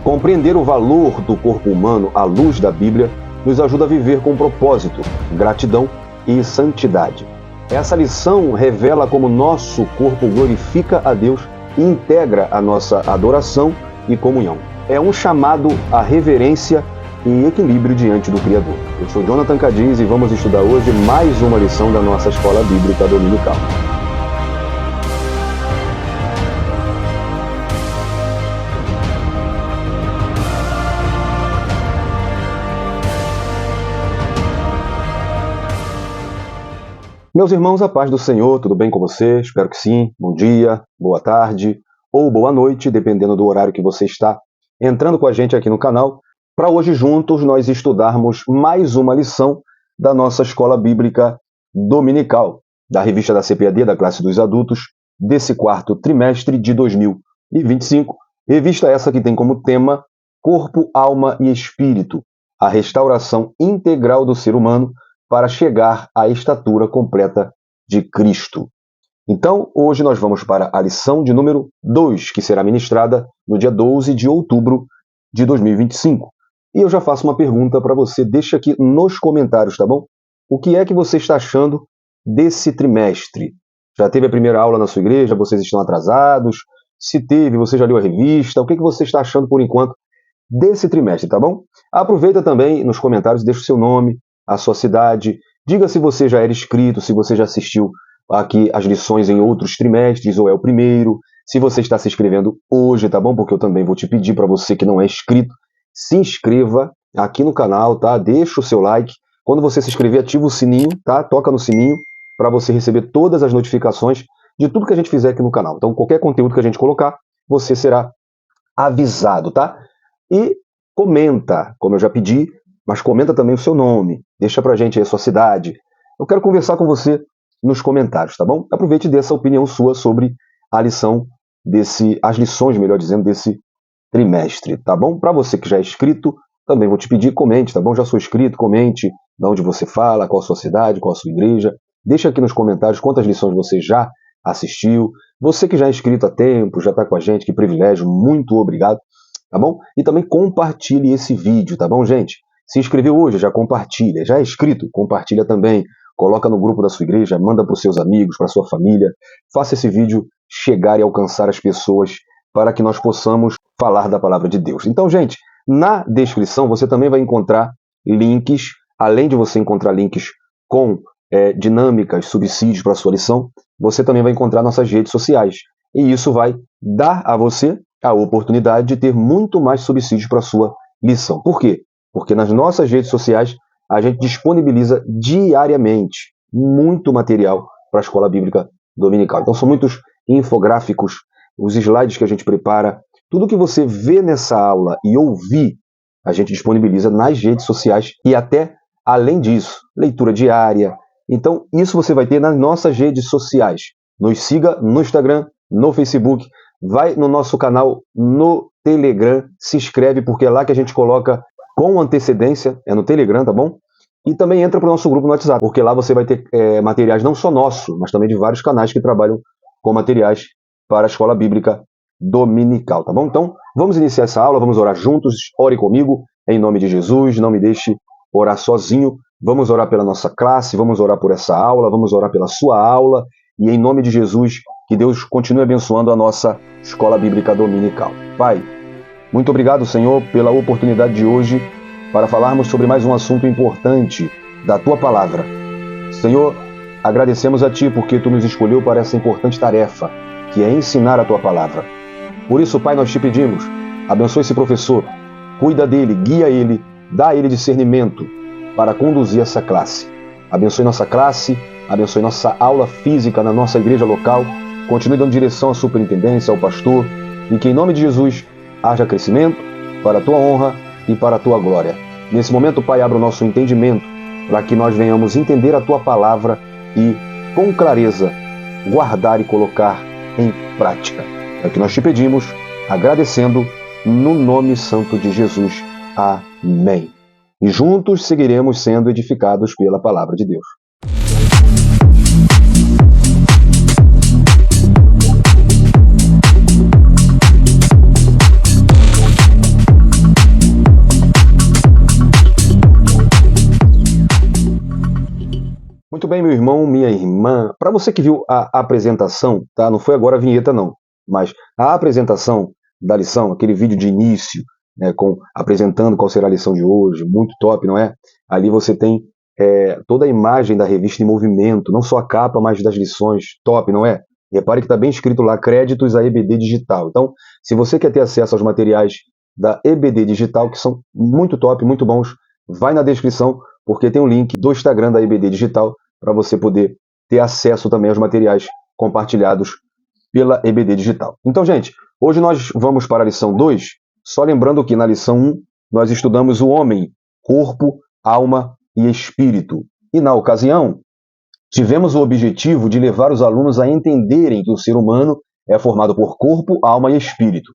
Compreender o valor do corpo humano à luz da Bíblia nos ajuda a viver com propósito, gratidão e santidade. Essa lição revela como nosso corpo glorifica a Deus e integra a nossa adoração e comunhão. É um chamado à reverência e equilíbrio diante do Criador. Eu sou Jonathan Cadiz e vamos estudar hoje mais uma lição da nossa Escola Bíblica Dominical. Meus irmãos, a paz do Senhor, tudo bem com você? Espero que sim. Bom dia, boa tarde ou boa noite, dependendo do horário que você está entrando com a gente aqui no canal, para hoje juntos nós estudarmos mais uma lição da nossa Escola Bíblica Dominical, da revista da CPAD, da classe dos adultos, desse quarto trimestre de 2025. Revista essa que tem como tema Corpo, Alma e Espírito, a restauração integral do ser humano para chegar à estatura completa de Cristo. Então, hoje nós vamos para a lição de número 2, que será ministrada no dia 12 de outubro de 2025. E eu já faço uma pergunta para você, deixa aqui nos comentários, tá bom? O que é que você está achando desse trimestre? Já teve a primeira aula na sua igreja? Vocês estão atrasados? Se teve, você já leu a revista? O que é que você está achando por enquanto desse trimestre, tá bom? Aproveita também nos comentários, deixa o seu nome, a sua cidade, diga se você já era inscrito, se você já assistiu aqui as lições em outros trimestres ou é o primeiro, se você está se inscrevendo hoje, tá bom? Porque eu também vou te pedir para você que não é inscrito, se inscreva aqui no canal, tá? Deixa o seu like, quando você se inscrever ativa o sininho, tá? Toca no sininho para você receber todas as notificações de tudo que a gente fizer aqui no canal. Então qualquer conteúdo que a gente colocar, você será avisado, tá? E comenta, como eu já pedi, mas comenta também o seu nome, deixa pra gente aí a sua cidade. Eu quero conversar com você nos comentários, tá bom? Aproveite e dê essa opinião sua sobre a lição as lições, melhor dizendo, desse trimestre, tá bom? Para você que já é inscrito, também vou te pedir, comente, tá bom? Já sou inscrito, comente de onde você fala, qual a sua cidade, qual a sua igreja. Deixa aqui nos comentários quantas lições você já assistiu. Você que já é inscrito há tempo, já está com a gente, que privilégio, muito obrigado, tá bom? E também compartilhe esse vídeo, tá bom, gente? Se inscreveu hoje, já compartilha. Já é inscrito, compartilha também. Coloca no grupo da sua igreja, manda para os seus amigos, para a sua família. Faça esse vídeo chegar e alcançar as pessoas para que nós possamos falar da palavra de Deus. Então, gente, na descrição você também vai encontrar links, além de você encontrar links com dinâmicas, subsídios para a sua lição, você também vai encontrar nossas redes sociais. E isso vai dar a você a oportunidade de ter muito mais subsídios para a sua lição. Por quê? Porque nas nossas redes sociais a gente disponibiliza diariamente muito material para a Escola Bíblica Dominical. Então são muitos infográficos, os slides que a gente prepara, tudo que você vê nessa aula e ouvir, a gente disponibiliza nas redes sociais e até além disso, leitura diária. Então isso você vai ter nas nossas redes sociais. Nos siga no Instagram, no Facebook, vai no nosso canal no Telegram, se inscreve porque é lá que a gente coloca com antecedência, é no Telegram, tá bom? E também entra para o nosso grupo no WhatsApp, porque lá você vai ter materiais não só nosso, mas também de vários canais que trabalham com materiais para a Escola Bíblica Dominical, tá bom? Então, vamos iniciar essa aula, vamos orar juntos, ore comigo, em nome de Jesus, não me deixe orar sozinho, vamos orar pela nossa classe, vamos orar por essa aula, vamos orar pela sua aula, e em nome de Jesus, que Deus continue abençoando a nossa Escola Bíblica Dominical. Pai, muito obrigado, Senhor, pela oportunidade de hoje para falarmos sobre mais um assunto importante da Tua Palavra. Senhor, agradecemos a Ti porque Tu nos escolheu para essa importante tarefa, que é ensinar a Tua Palavra. Por isso, Pai, nós Te pedimos, abençoe esse professor, cuida dele, guia ele, dá a ele discernimento para conduzir essa classe. Abençoe nossa classe, abençoe nossa aula física na nossa igreja local, continue dando direção à superintendência, ao pastor, e que em nome de Jesus haja crescimento para a Tua honra e para a Tua glória. Nesse momento, Pai, abra o nosso entendimento para que nós venhamos entender a Tua palavra e, com clareza, guardar e colocar em prática. É o que nós Te pedimos, agradecendo no nome santo de Jesus. Amém. E juntos seguiremos sendo edificados pela palavra de Deus. bem, meu irmão, minha irmã. Para você que viu a apresentação, tá? Não foi agora a vinheta, não. Mas a apresentação da lição, aquele vídeo de início, né, apresentando qual será a lição de hoje, muito top, não é? Ali você tem toda a imagem da revista em movimento, não só a capa, mas das lições, top, não é? Repare que está bem escrito lá, créditos à EBD Digital. Então, se você quer ter acesso aos materiais da EBD Digital, que são muito top, muito bons, vai na descrição, porque tem um link do Instagram da EBD Digital para você poder ter acesso também aos materiais compartilhados pela EBD Digital. Então, gente, hoje nós vamos para a lição 2, só lembrando que na lição 1 nós estudamos o homem, corpo, alma e espírito. E na ocasião, tivemos o objetivo de levar os alunos a entenderem que o ser humano é formado por corpo, alma e espírito.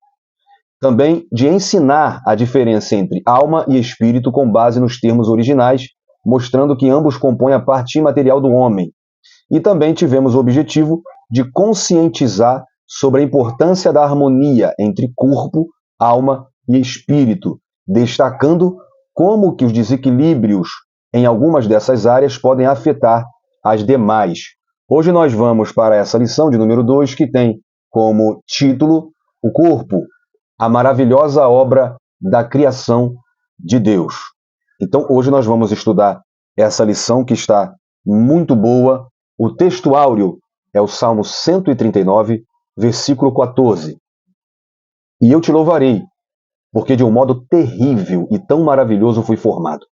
Também de ensinar a diferença entre alma e espírito com base nos termos originais, mostrando que ambos compõem a parte imaterial do homem. E também tivemos o objetivo de conscientizar sobre a importância da harmonia entre corpo, alma e espírito, destacando como que os desequilíbrios em algumas dessas áreas podem afetar as demais. Hoje nós vamos para essa lição de número 2, que tem como título o corpo, a maravilhosa obra da criação de Deus. Então hoje nós vamos estudar essa lição que está muito boa. O texto áureo é o Salmo 139, versículo 14. E eu te louvarei, porque de um modo terrível e tão maravilhoso fui formado.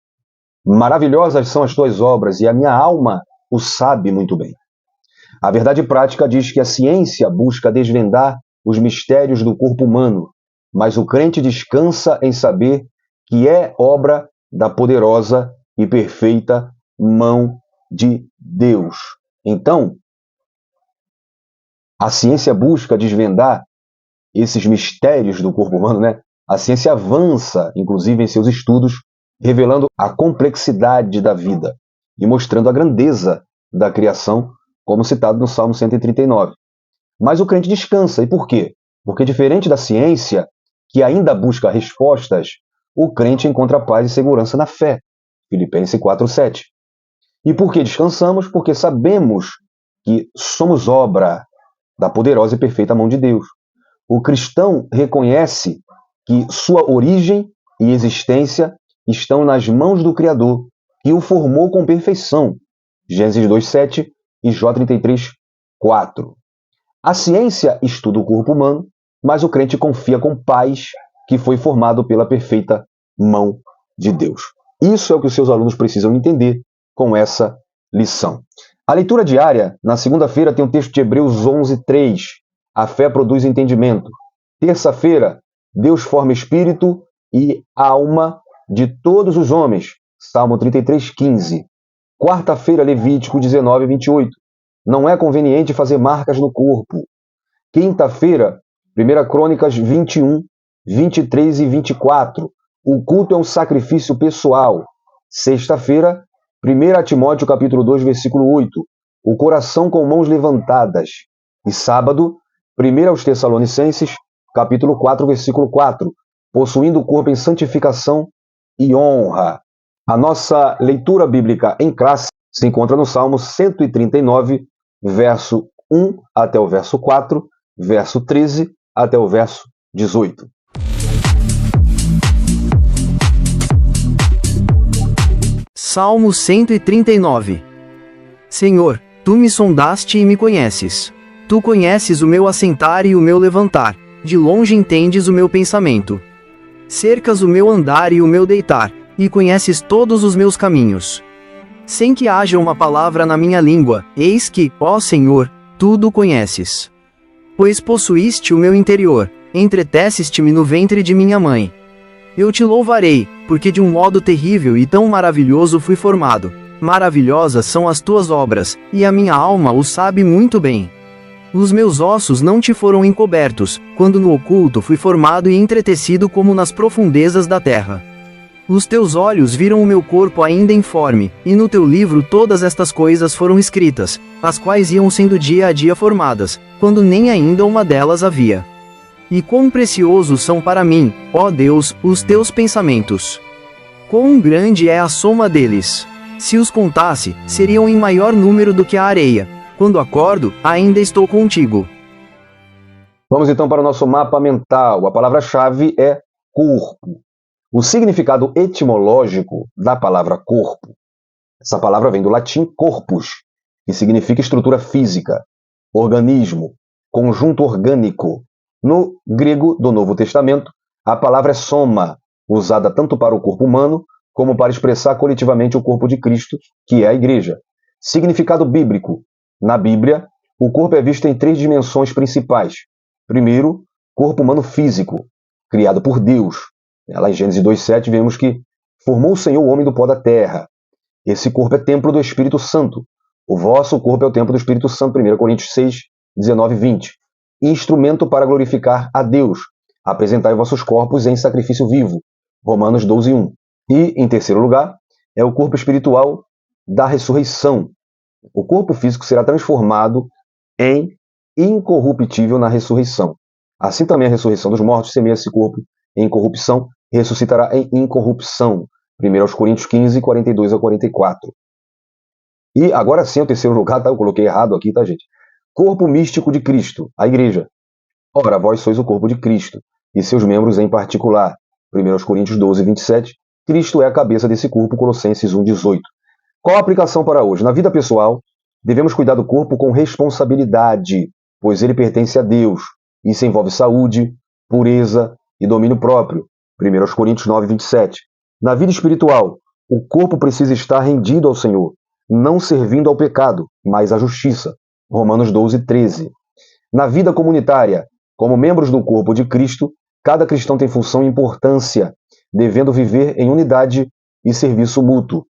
Maravilhosas são as tuas obras, e a minha alma o sabe muito bem. A verdade prática diz que a ciência busca desvendar os mistérios do corpo humano, mas o crente descansa em saber que é obra da poderosa e perfeita mão de Deus. Então, a ciência busca desvendar esses mistérios do corpo humano, né? A ciência avança, inclusive, em seus estudos, revelando a complexidade da vida e mostrando a grandeza da criação, como citado no Salmo 139. Mas o crente descansa. E por quê? Porque, diferente da ciência, que ainda busca respostas, o crente encontra paz e segurança na fé. Filipenses 4:7. E por que descansamos? Porque sabemos que somos obra da poderosa e perfeita mão de Deus. O cristão reconhece que sua origem e existência estão nas mãos do Criador, que o formou com perfeição. Gênesis 2:7 e Jó 33:4. A ciência estuda o corpo humano, mas o crente confia com paz que foi formado pela perfeita mão de Deus. Isso é o que os seus alunos precisam entender com essa lição. A leitura diária, na segunda-feira, tem o texto de Hebreus 11:3. A fé produz entendimento. Terça-feira, Deus forma espírito e alma de todos os homens. Salmo 33:15. Quarta-feira, Levítico 19:28. Não é conveniente fazer marcas no corpo. Quinta-feira, 1 Crônicas 21, 23 e 24. O culto é um sacrifício pessoal. Sexta-feira, 1 Timóteo capítulo 2, versículo 8. O coração com mãos levantadas. E sábado, 1 aos Tessalonicenses, capítulo 4, versículo 4. Possuindo o corpo em santificação e honra. A nossa leitura bíblica em classe se encontra no Salmo 139, verso 1 até o verso 4, verso 13 até o verso 18. Salmo 139. Senhor, tu me sondaste e me conheces. Tu conheces o meu assentar e o meu levantar, de longe entendes o meu pensamento. Cercas o meu andar e o meu deitar, e conheces todos os meus caminhos. Sem que haja uma palavra na minha língua, eis que, ó Senhor, tudo conheces. Pois possuíste o meu interior, entreteceste-me no ventre de minha mãe. Eu te louvarei, porque de um modo terrível e tão maravilhoso fui formado. Maravilhosas são as tuas obras, e a minha alma o sabe muito bem. Os meus ossos não te foram encobertos, quando no oculto fui formado e entretecido como nas profundezas da terra. Os teus olhos viram o meu corpo ainda informe, e no teu livro todas estas coisas foram escritas, as quais iam sendo dia a dia formadas, quando nem ainda uma delas havia. E quão preciosos são para mim, ó Deus, os teus pensamentos! Quão grande é a soma deles! Se os contasse, seriam em maior número do que a areia. Quando acordo, ainda estou contigo. Vamos então para o nosso mapa mental. A palavra-chave é corpo. O significado etimológico da palavra corpo, essa palavra vem do latim corpus, que significa estrutura física, organismo, conjunto orgânico. No grego do Novo Testamento, a palavra é soma, usada tanto para o corpo humano como para expressar coletivamente o corpo de Cristo, que é a igreja. Significado bíblico. Na Bíblia, o corpo é visto em 3 dimensões principais. Primeiro, corpo humano físico, criado por Deus. Lá em Gênesis 2,7 vemos que formou o Senhor o homem do pó da terra. Esse corpo é templo do Espírito Santo. O vosso corpo é o templo do Espírito Santo, 1 Coríntios 6, 19 e 20. Instrumento para glorificar a Deus. Apresentai vossos corpos em sacrifício vivo, Romanos 12, 1. E, em terceiro lugar, é o corpo espiritual da ressurreição. O corpo físico será transformado em incorruptível na ressurreição. Assim também a ressurreição dos mortos semeia esse corpo em corrupção, ressuscitará em incorrupção. 1 Coríntios 15, 42 a 44. E agora sim, o terceiro lugar, tá? Eu coloquei errado aqui, tá, gente? Corpo místico de Cristo, a igreja. Ora, vós sois o corpo de Cristo, e seus membros em particular. 1 Coríntios 12, 27. Cristo é a cabeça desse corpo, Colossenses 1, 18. Qual a aplicação para hoje? Na vida pessoal, devemos cuidar do corpo com responsabilidade, pois ele pertence a Deus. Isso envolve saúde, pureza e domínio próprio. 1 Coríntios 9, 27. Na vida espiritual, o corpo precisa estar rendido ao Senhor, não servindo ao pecado, mas à justiça. Romanos 12, 13. Na vida comunitária, como membros do corpo de Cristo, cada cristão tem função e importância, devendo viver em unidade e serviço mútuo.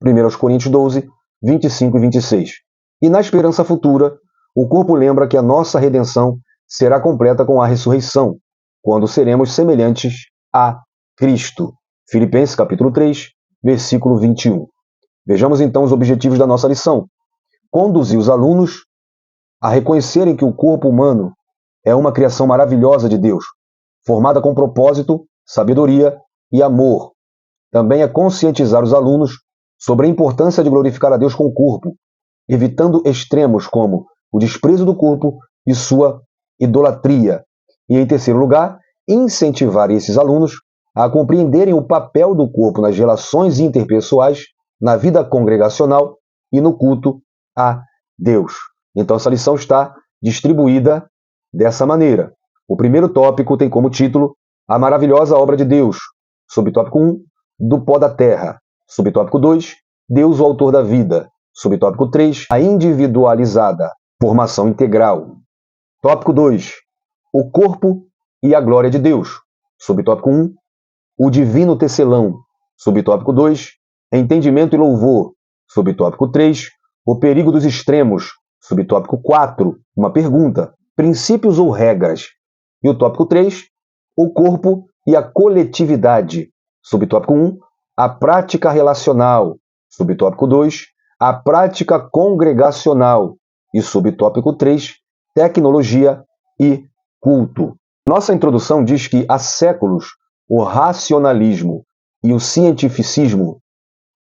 1 Coríntios 12, 25 e 26. E na esperança futura, o corpo lembra que a nossa redenção será completa com a ressurreição, quando seremos semelhantes a Cristo. Filipenses capítulo 3, versículo 21. Vejamos então os objetivos da nossa lição. Conduzir os alunos a reconhecerem que o corpo humano é uma criação maravilhosa de Deus, formada com propósito, sabedoria e amor. Também é conscientizar os alunos sobre a importância de glorificar a Deus com o corpo, evitando extremos como o desprezo do corpo e sua idolatria. E, em terceiro lugar, incentivar esses alunos a compreenderem o papel do corpo nas relações interpessoais, na vida congregacional e no culto a Deus. Então, essa lição está distribuída dessa maneira. O primeiro tópico tem como título A Maravilhosa Obra de Deus. Subtópico 1, Do Pó da Terra. Subtópico 2, Deus, o Autor da Vida. Subtópico 3, A Individualizada Formação Integral. Tópico 2, O Corpo e a Glória de Deus. Subtópico 1, O Divino Tecelão. Subtópico 2, Entendimento e Louvor. Subtópico 3, O Perigo dos Extremos. Subtópico 4, uma pergunta, princípios ou regras. E o tópico 3, O Corpo e a Coletividade. Subtópico 1, A Prática Relacional. Subtópico 2, A Prática Congregacional. E subtópico 3, Tecnologia e Culto. Nossa introdução diz que há séculos o racionalismo e o cientificismo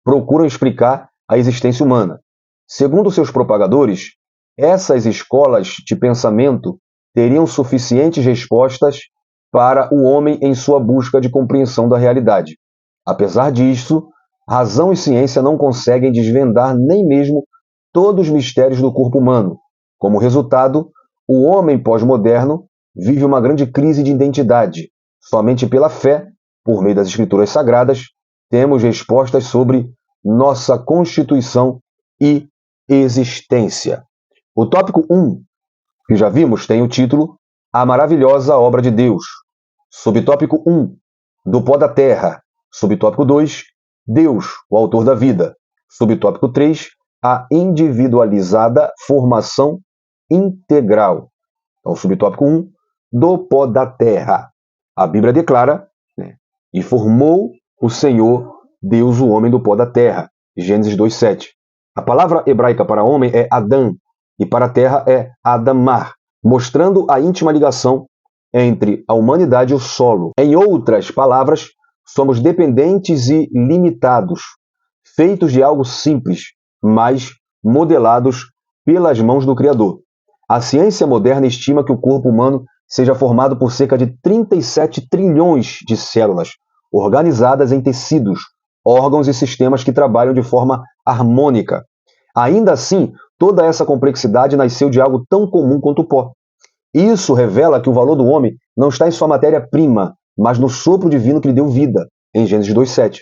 procuram explicar a existência humana. Segundo seus propagadores, essas escolas de pensamento teriam suficientes respostas para o homem em sua busca de compreensão da realidade. Apesar disso, razão e ciência não conseguem desvendar nem mesmo todos os mistérios do corpo humano. Como resultado, o homem pós-moderno vive uma grande crise de identidade. Somente pela fé, por meio das Escrituras Sagradas, temos respostas sobre nossa constituição e existência. O tópico 1, que já vimos, tem o título A Maravilhosa Obra de Deus. Subtópico 1, Do Pó da Terra. Subtópico 2, Deus, o Autor da Vida. Subtópico 3, A Individualizada Formação Integral. Então, subtópico 1, Do Pó da Terra. A Bíblia declara, E formou o Senhor Deus o homem do pó da terra. Gênesis 2:7. A palavra hebraica para homem é Adão e para terra é Adamar, mostrando a íntima ligação entre a humanidade e o solo. Em outras palavras, somos dependentes e limitados. feitos de algo simples, mas modelados pelas mãos do Criador. A ciência moderna estima que o corpo humano seja formado por cerca de 37 trilhões de células, organizadas em tecidos, órgãos e sistemas que trabalham de forma harmônica. Ainda assim, toda essa complexidade nasceu de algo tão comum quanto o pó. Isso revela que o valor do homem não está em sua matéria-prima, mas no sopro divino que lhe deu vida, em Gênesis 2:7.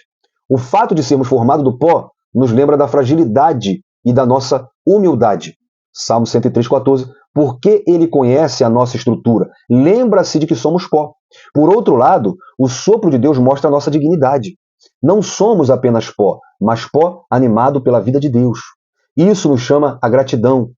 O fato de sermos formados do pó nos lembra da fragilidade e da nossa humildade. Salmo 103:14, porque ele conhece a nossa estrutura, lembra-se de que somos pó. Por outro lado, o sopro de Deus mostra a nossa dignidade. Não somos apenas pó, mas pó animado pela vida de Deus. Isso nos chama a gratidão,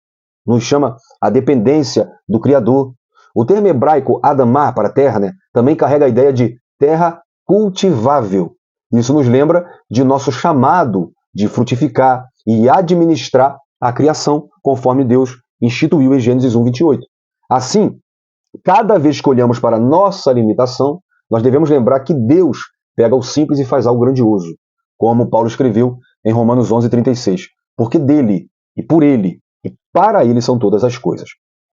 nos chama a dependência do Criador. O termo hebraico Adamá, para terra, também carrega a ideia de terra cultivável. Isso nos lembra de nosso chamado de frutificar e administrar a criação, conforme Deus instituiu em Gênesis 1:28. Assim, cada vez que olhamos para a nossa limitação, nós devemos lembrar que Deus pega o simples e faz algo grandioso, como Paulo escreveu em Romanos 11:36, porque dele, e por ele, e para ele são todas as coisas.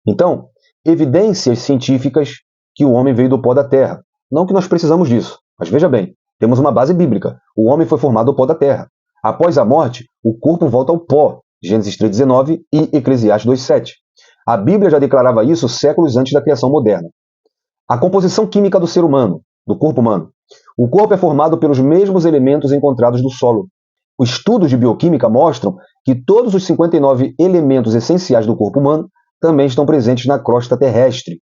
Então, evidências científicas que o homem veio do pó da terra. Não que nós precisamos disso, mas veja bem, temos uma base bíblica. O homem foi formado do pó da terra. Após a morte, o corpo volta ao pó, Gênesis 3:19 e Eclesiastes 2:7. A Bíblia já declarava isso séculos antes da criação moderna. A composição química do ser humano, do corpo humano. O corpo é formado pelos mesmos elementos encontrados no solo. Os estudos de bioquímica mostram que todos os 59 elementos essenciais do corpo humano também estão presentes na crosta terrestre.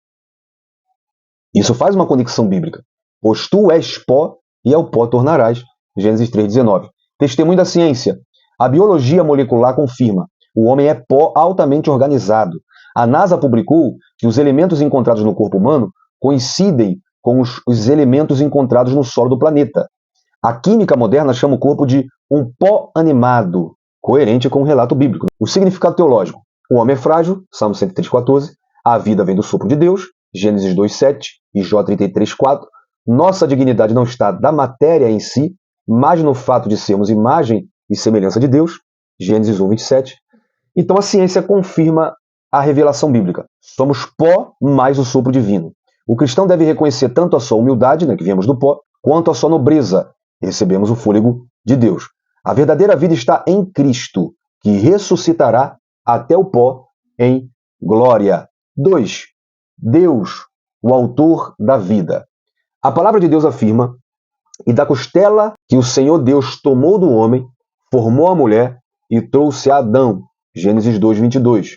Isso faz uma conexão bíblica. Pois tu és pó e ao pó tornarás, Gênesis 3:19. Testemunho da ciência. A biologia molecular confirma. O homem é pó altamente organizado. A NASA publicou que os elementos encontrados no corpo humano coincidem com os elementos encontrados no solo do planeta. A química moderna chama o corpo de um pó animado, coerente com o relato bíblico. O significado teológico. O homem é frágil, Salmo 103:14. A vida vem do sopro de Deus, Gênesis 2:7 e Jó 33:4. Nossa dignidade não está da matéria em si, mas no fato de sermos imagem e semelhança de Deus, Gênesis 1:27. Então a ciência confirma a revelação bíblica. Somos pó mais o sopro divino. O cristão deve reconhecer tanto a sua humildade, que viemos do pó, quanto a sua nobreza, recebemos o fôlego de Deus. A verdadeira vida está em Cristo, que ressuscitará até o pó em glória. 2. Deus, o autor da vida. A palavra de Deus afirma: e da costela que o Senhor Deus tomou do homem, formou a mulher e trouxe a Adão. Gênesis 2:22.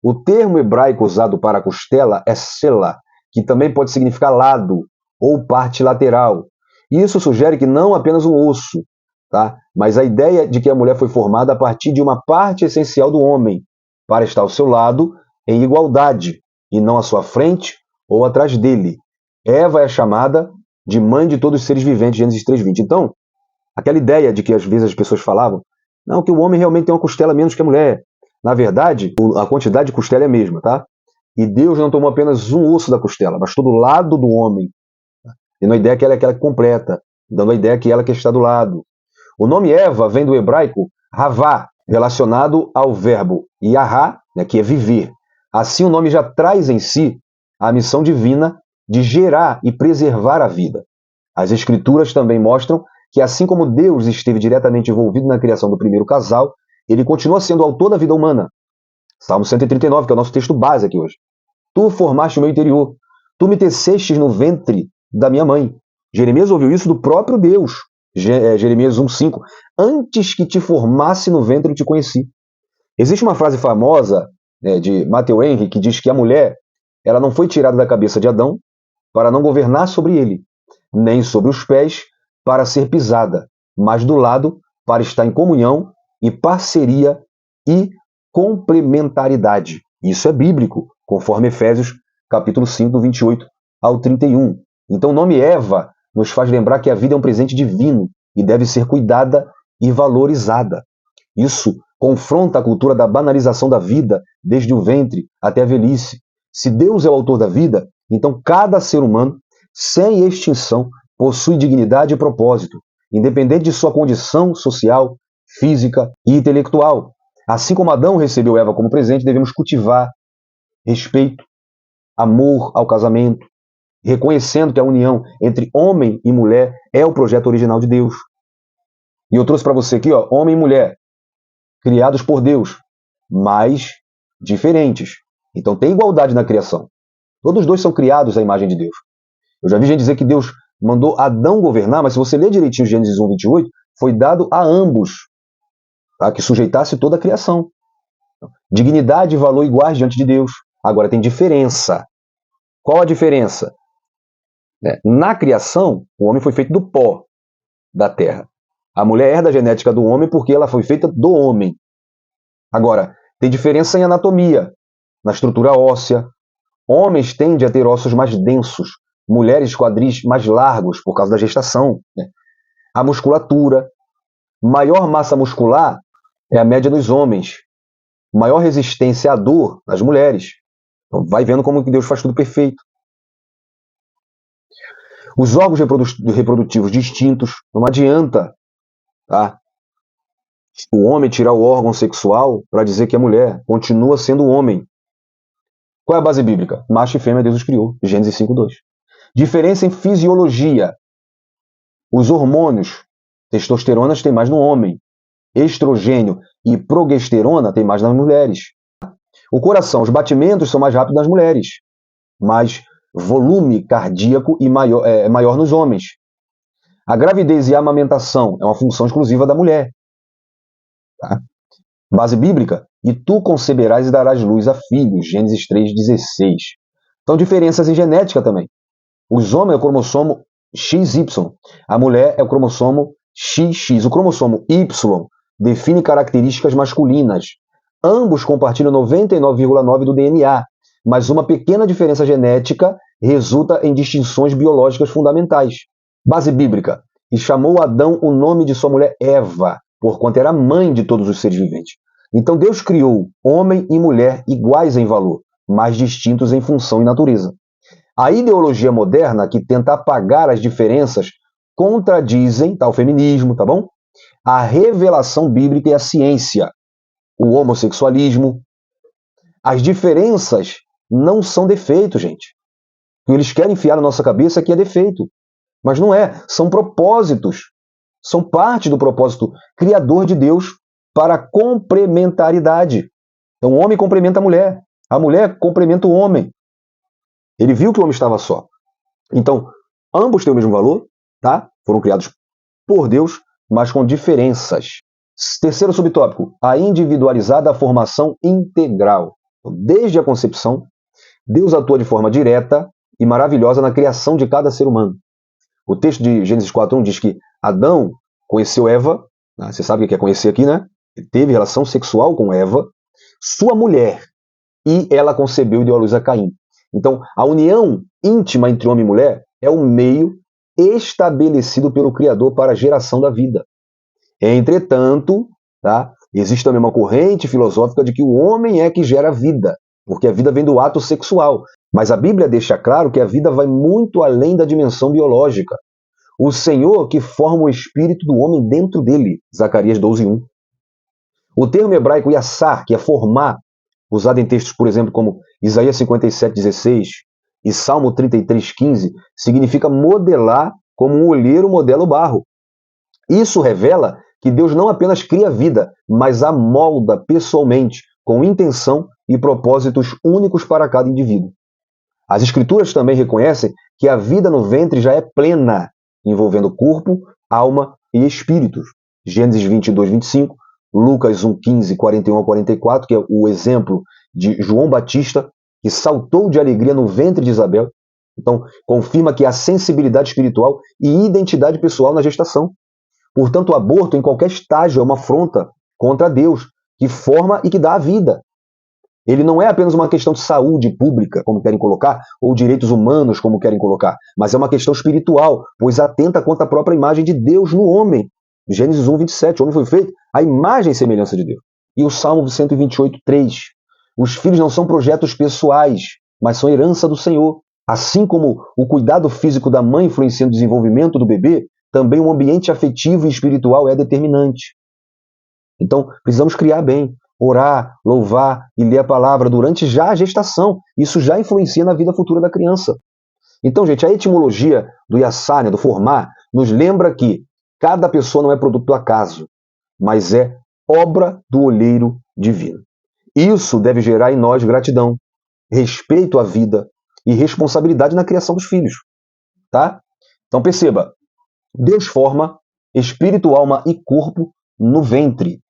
O termo hebraico usado para a costela é sela, que também pode significar lado ou parte lateral. Isso sugere que não apenas um osso, mas a ideia de que a mulher foi formada a partir de uma parte essencial do homem, para estar ao seu lado em igualdade, e não à sua frente ou atrás dele. Eva é chamada de mãe de todos os seres viventes, Gênesis 3:20. Então, aquela ideia de que às vezes as pessoas falavam, não, que o homem realmente tem uma costela menos que a mulher. Na verdade, a quantidade de costela é a mesma, tá? E Deus não tomou apenas um osso da costela, mas todo o lado do homem. Dando a ideia que ela é aquela que completa, dando a ideia que ela que está do lado. O nome Eva vem do hebraico Havá, relacionado ao verbo Yahá, que é viver. Assim, o nome já traz em si a missão divina de gerar e preservar a vida. As Escrituras também mostram que, assim como Deus esteve diretamente envolvido na criação do primeiro casal, ele continua sendo o autor da vida humana. Salmo 139, que é o nosso texto base aqui hoje. Tu formaste o meu interior, tu me tecestes no ventre da minha mãe. Jeremias ouviu isso do próprio Deus. Jeremias 1:5. Antes que te formasse no ventre eu te conheci. Existe uma frase famosa de Matthew Henry que diz que a mulher ela não foi tirada da cabeça de Adão para não governar sobre ele, nem sobre os pés para ser pisada, mas do lado para estar em comunhão e parceria e complementaridade. Isso é bíblico, conforme Efésios capítulo 5, do 28 ao 31. Então o nome Eva nos faz lembrar que a vida é um presente divino e deve ser cuidada e valorizada. Isso confronta a cultura da banalização da vida desde o ventre até a velhice. Se Deus é o autor da vida, então cada ser humano, sem extinção, possui dignidade e propósito, independente de sua condição social, física e intelectual. Assim como Adão recebeu Eva como presente, devemos cultivar respeito, amor ao casamento, reconhecendo que a união entre homem e mulher é o projeto original de Deus. E eu trouxe para você aqui, ó, homem e mulher, criados por Deus, mas diferentes. Então tem igualdade na criação. Todos os dois são criados à imagem de Deus. Eu já vi gente dizer que Deus mandou Adão governar, mas se você ler direitinho Gênesis 1, 28, foi dado a ambos, tá? Que sujeitasse toda a criação. Dignidade e valor iguais diante de Deus. Agora tem diferença. Qual a diferença? Na criação, o homem foi feito do pó da terra. A mulher herda a genética do homem porque ela foi feita do homem. Agora, tem diferença em anatomia, na estrutura óssea. Homens tendem a ter ossos mais densos, mulheres quadris mais largos por causa da gestação. A musculatura. Maior massa muscular é a média dos homens. Maior resistência à dor nas mulheres. Então, vai vendo como que Deus faz tudo perfeito. Os órgãos reprodutivos distintos, não adianta, tá? O homem tirar o órgão sexual para dizer que é mulher, continua sendo homem. Qual é a base bíblica? Macho e fêmea Deus os criou, Gênesis 5:2. Diferença em fisiologia. Os hormônios, testosterona tem mais no homem, estrogênio e progesterona tem mais nas mulheres. O coração, os batimentos são mais rápidos nas mulheres, mas volume cardíaco e maior nos homens. A gravidez e a amamentação é uma função exclusiva da mulher. Tá? Base bíblica, e tu conceberás e darás luz a filhos, Gênesis 3:16. Então, diferenças em genética também. Os homens é o cromossomo XY, a mulher é o cromossomo XX. O cromossomo Y define características masculinas. Ambos compartilham 99,9% do DNA, mas uma pequena diferença genética resulta em distinções biológicas fundamentais. Base bíblica, e chamou Adão o nome de sua mulher Eva, porquanto era mãe de todos os seres viventes. Então Deus criou homem e mulher iguais em valor, mas distintos em função e natureza. A ideologia moderna que tenta apagar as diferenças contradizem, tá, o feminismo, tá bom? A revelação bíblica e a ciência, o homossexualismo. As diferenças não são defeito, gente. O que eles querem enfiar na nossa cabeça é que é defeito. Mas não é, são propósitos. São parte do propósito criador de Deus para a complementaridade. Então o homem complementa a mulher complementa o homem. Ele viu que o homem estava só. Então, ambos têm o mesmo valor, tá? Foram criados por Deus, mas com diferenças. Terceiro subtópico, a individualizada formação integral. Desde a concepção, Deus atua de forma direta e maravilhosa na criação de cada ser humano. O texto de Gênesis 4:1 diz que Adão conheceu Eva, você sabe o que é conhecer aqui, né? Ele teve relação sexual com Eva, sua mulher, e ela concebeu e deu à luz a Caim. Então, a união íntima entre homem e mulher é o meio estabelecido pelo Criador para a geração da vida. Entretanto, tá, existe também uma corrente filosófica de que o homem é que gera vida, porque a vida vem do ato sexual. Mas a Bíblia deixa claro que a vida vai muito além da dimensão biológica. O Senhor que forma o espírito do homem dentro dele, Zacarias 12:1. O termo hebraico yassar, que é formar, usado em textos, por exemplo, como Isaías 57:16 e Salmo 33:15, significa modelar como um olheiro modela o barro. Isso revela que Deus não apenas cria vida, mas a molda pessoalmente, com intenção e propósitos únicos para cada indivíduo. As Escrituras também reconhecem que a vida no ventre já é plena, envolvendo corpo, alma e espíritos. Gênesis 22:25, Lucas 1:15, 41-44, que é o exemplo de João Batista, que saltou de alegria no ventre de Isabel. Então, confirma que há sensibilidade espiritual e identidade pessoal na gestação. Portanto, o aborto, em qualquer estágio, é uma afronta contra Deus, que forma e que dá a vida. Ele não é apenas uma questão de saúde pública, como querem colocar, ou direitos humanos, como querem colocar, mas é uma questão espiritual, pois atenta contra a própria imagem de Deus no homem. Gênesis 1:27, o homem foi feito à imagem e semelhança de Deus. E o Salmo 128:3. Os filhos não são projetos pessoais, mas são herança do Senhor. Assim como o cuidado físico da mãe influencia no desenvolvimento do bebê, também o ambiente afetivo e espiritual é determinante. Então, precisamos criar bem, orar, louvar e ler a palavra durante já a gestação. Isso já influencia na vida futura da criança. Então, gente, a etimologia do yassá, né, do formar, nos lembra que cada pessoa não é produto do acaso, mas é obra do olheiro divino. Isso deve gerar em nós gratidão, respeito à vida e responsabilidade na criação dos filhos. Tá? Então perceba, Deus forma espírito, alma e corpo no ventre.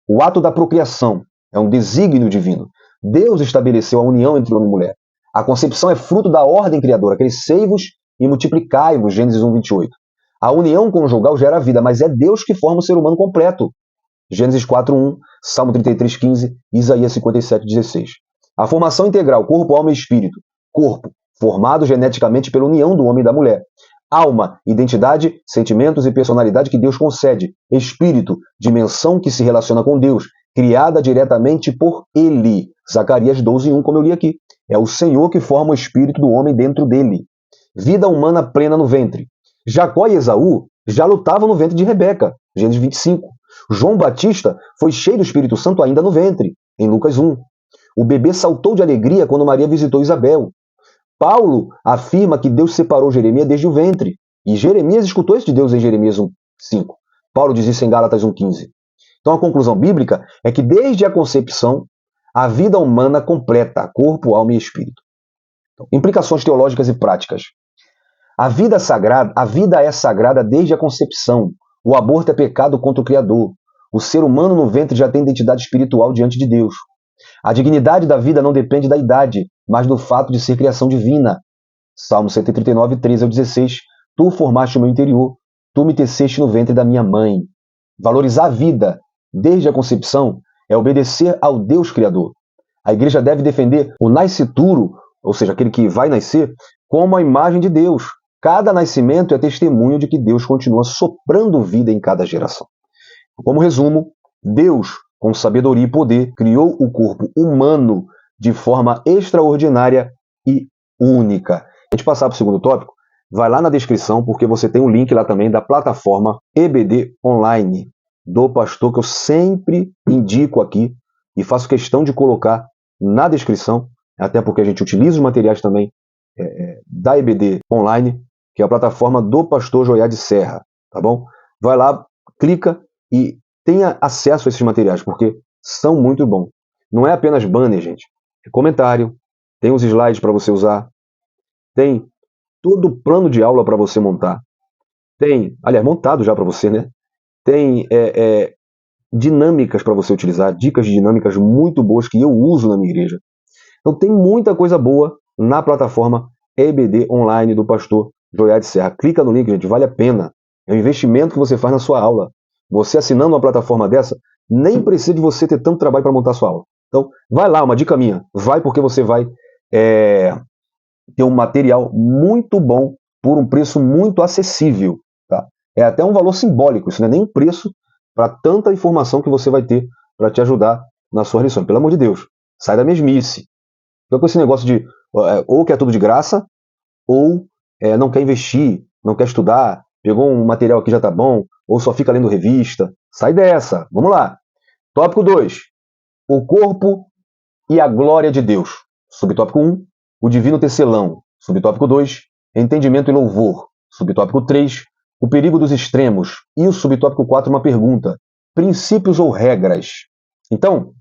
O ato da procriação é um desígnio divino. Deus estabeleceu a união entre homem e mulher. A concepção é fruto da ordem criadora. Crescei-vos e multiplicai-vos, Gênesis 1:28. A união conjugal gera vida, mas é Deus que forma o ser humano completo. Gênesis 4:1, Salmo 33:15, Isaías 57:16. A formação integral, corpo, alma e espírito. Corpo, formado geneticamente pela união do homem e da mulher. Alma, identidade, sentimentos e personalidade que Deus concede. Espírito, dimensão que se relaciona com Deus, criada diretamente por Ele. Zacarias 12:1, como eu li aqui. É o Senhor que forma o espírito do homem dentro dele. Vida humana plena no ventre. Jacó e Esaú já lutavam no ventre de Rebeca. Gênesis 25. João Batista foi cheio do Espírito Santo ainda no ventre, em Lucas 1. O bebê saltou de alegria quando Maria visitou Isabel. Paulo afirma que Deus separou Jeremias desde o ventre, e Jeremias escutou isso de Deus em Jeremias 1:5. Paulo diz isso em Gálatas 1:15. Então a conclusão bíblica é que desde a concepção, a vida humana completa, corpo, alma e espírito. Então, implicações teológicas e práticas. A vida é sagrada desde a concepção. O aborto é pecado contra o Criador. O ser humano no ventre já tem identidade espiritual diante de Deus. A dignidade da vida não depende da idade, mas do fato de ser criação divina. Salmo 139, 13-16. Tu formaste o meu interior, tu me teceste no ventre da minha mãe. Valorizar a vida desde a concepção é obedecer ao Deus Criador. A igreja deve defender o nascituro, ou seja, aquele que vai nascer, como a imagem de Deus. Cada nascimento é testemunho de que Deus continua soprando vida em cada geração. Como resumo, Deus, com sabedoria e poder, criou o corpo humano de forma extraordinária e única. A gente passar para o segundo tópico, vai lá na descrição, porque você tem um link lá também da plataforma EBD Online, do pastor, que eu sempre indico aqui e faço questão de colocar na descrição, até porque a gente utiliza os materiais também da EBD Online, que é a plataforma do pastor Joiade Serra, tá bom? Vai lá, clica e tenha acesso a esses materiais, porque são muito bons. Não é apenas banner, gente. É comentário, tem os slides para você usar, tem todo o plano de aula para você montar, tem, aliás, montado já para você, né? Tem dinâmicas para você utilizar, dicas de dinâmicas muito boas que eu uso na minha igreja. Então tem muita coisa boa na plataforma EBD Online do pastor Joiade Serra. Clica no link, gente, vale a pena. É um investimento que você faz na sua aula. Você assinando uma plataforma dessa, nem precisa de você ter tanto trabalho para montar a sua aula. Então, vai lá, uma dica minha. Vai porque você vai ter um material muito bom por um preço muito acessível. Tá? É até um valor simbólico, isso não é nem um preço para tanta informação que você vai ter para te ajudar na sua lição. Pelo amor de Deus, sai da mesmice. Fica com esse negócio de ou quer tudo de graça, ou não quer investir, não quer estudar, pegou um material aqui já tá bom, ou só fica lendo revista. Sai dessa. Vamos lá. Tópico 2. O corpo e a glória de Deus. Subtópico 1. O divino tecelão. Subtópico 2. Entendimento e louvor. Subtópico 3. O perigo dos extremos. E o subtópico 4, uma pergunta. Princípios ou regras? Então,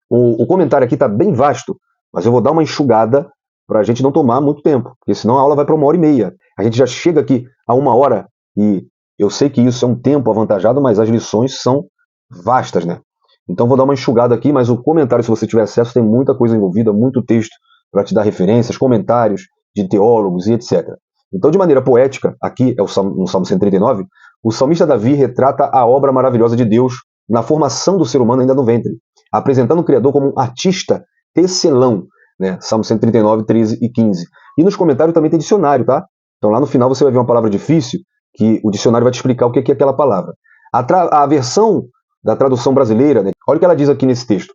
o comentário aqui está bem vasto, mas eu vou dar uma enxugada para a gente não tomar muito tempo, porque senão a aula vai para 1h30. A gente já chega aqui a 1 hora e eu sei que isso é um tempo avantajado, mas as lições são vastas, né? Então vou dar uma enxugada aqui, mas o comentário, se você tiver acesso, tem muita coisa envolvida, muito texto para te dar referências, comentários de teólogos e etc. Então, de maneira poética, aqui é no Salmo 139, o salmista Davi retrata a obra maravilhosa de Deus na formação do ser humano ainda no ventre, apresentando o Criador como um artista tecelão, né? Salmo 139, 13 e 15. E nos comentários também tem dicionário, tá? Então lá no final você vai ver uma palavra difícil, que o dicionário vai te explicar o que é aquela palavra. A versão da tradução brasileira, né? Olha o que ela diz aqui nesse texto.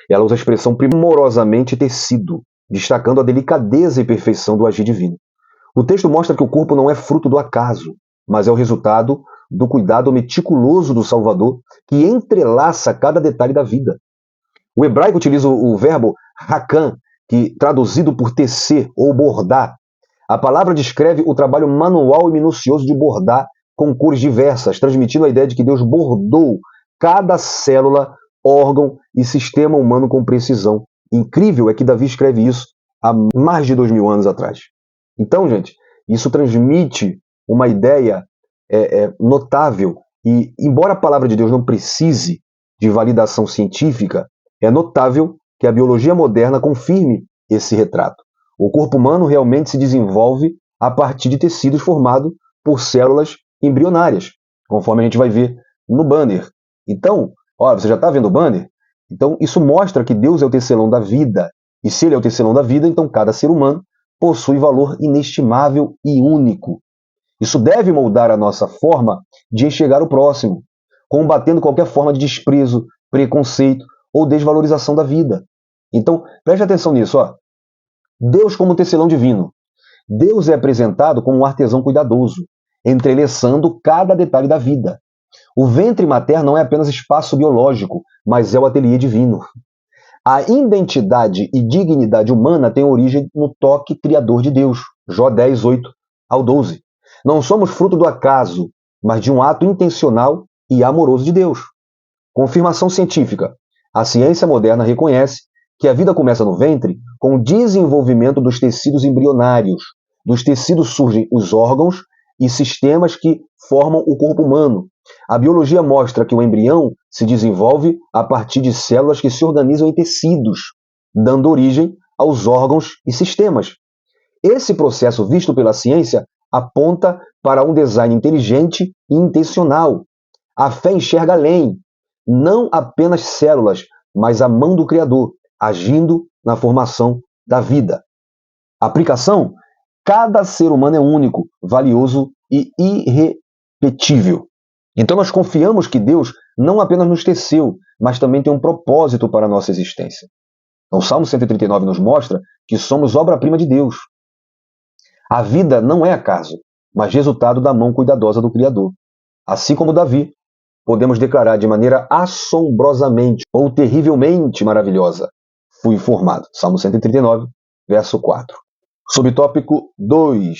Ela usa a expressão primorosamente tecido, destacando a delicadeza e perfeição do agir divino. O texto mostra que o corpo não é fruto do acaso, mas é o resultado do cuidado meticuloso do Salvador, que entrelaça cada detalhe da vida. O hebraico utiliza o verbo hakan, que traduzido por tecer ou bordar. A palavra descreve o trabalho manual e minucioso de bordar com cores diversas, transmitindo a ideia de que Deus bordou cada célula, órgão e sistema humano com precisão. Incrível é que Davi escreve isso há mais de 2000 anos atrás. Então, gente, isso transmite uma ideia notável. E, embora a palavra de Deus não precise de validação científica, é notável que a biologia moderna confirme esse retrato. O corpo humano realmente se desenvolve a partir de tecidos formados por células embrionárias, conforme a gente vai ver no banner. Então, olha, você já está vendo o banner? Então, isso mostra que Deus é o tecelão da vida. E se ele é o tecelão da vida, então cada ser humano possui valor inestimável e único. Isso deve moldar a nossa forma de enxergar o próximo, combatendo qualquer forma de desprezo, preconceito ou desvalorização da vida. Então, preste atenção nisso, ó. Deus como tecelão divino. Deus é apresentado como um artesão cuidadoso, entrelaçando cada detalhe da vida. O ventre materno não é apenas espaço biológico, mas é o ateliê divino. A identidade e dignidade humana têm origem no toque criador de Deus. Jó 10, 8 ao 12. Não somos fruto do acaso, mas de um ato intencional e amoroso de Deus. Confirmação científica. A ciência moderna reconhece que a vida começa no ventre com o desenvolvimento dos tecidos embrionários. Dos tecidos surgem os órgãos e sistemas que formam o corpo humano. A biologia mostra que o embrião se desenvolve a partir de células que se organizam em tecidos, dando origem aos órgãos e sistemas. Esse processo, visto pela ciência, aponta para um design inteligente e intencional. A fé enxerga além, não apenas células, mas a mão do Criador, agindo na formação da vida. Aplicação: cada ser humano é único, valioso e irrepetível. Então nós confiamos que Deus não apenas nos teceu, mas também tem um propósito para a nossa existência. O Salmo 139 nos mostra que somos obra-prima de Deus. A vida não é acaso, mas resultado da mão cuidadosa do Criador. Assim como Davi, podemos declarar de maneira assombrosamente ou terrivelmente maravilhosa: fui formado. Salmo 139, verso 4. Subtópico 2.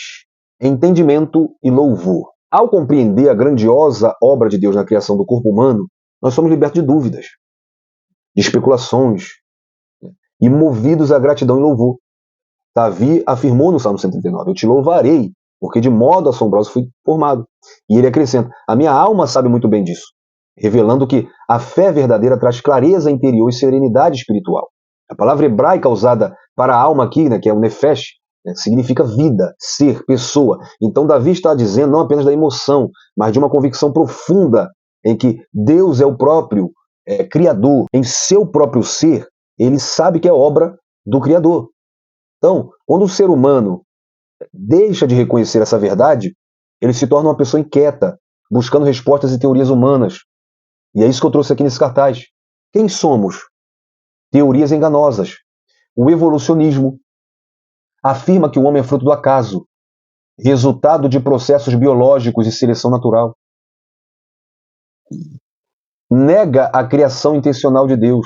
Entendimento e louvor. Ao compreender a grandiosa obra de Deus na criação do corpo humano, nós somos libertos de dúvidas, de especulações, e movidos à gratidão e louvor. Davi afirmou no Salmo 139, eu te louvarei, porque de modo assombroso fui formado. E ele acrescenta, a minha alma sabe muito bem disso, revelando que a fé verdadeira traz clareza interior e serenidade espiritual. A palavra hebraica usada para a alma aqui, que é o nefesh, significa vida, ser, pessoa. Então Davi está dizendo não apenas da emoção, mas de uma convicção profunda em que Deus é o próprio Criador. Em seu próprio ser, ele sabe que é obra do Criador. Então, quando o ser humano deixa de reconhecer essa verdade, ele se torna uma pessoa inquieta, buscando respostas e teorias humanas. E é isso que eu trouxe aqui nesse cartaz. Quem somos? Teorias enganosas. O evolucionismo afirma que o homem é fruto do acaso, resultado de processos biológicos e seleção natural. Nega a criação intencional de Deus.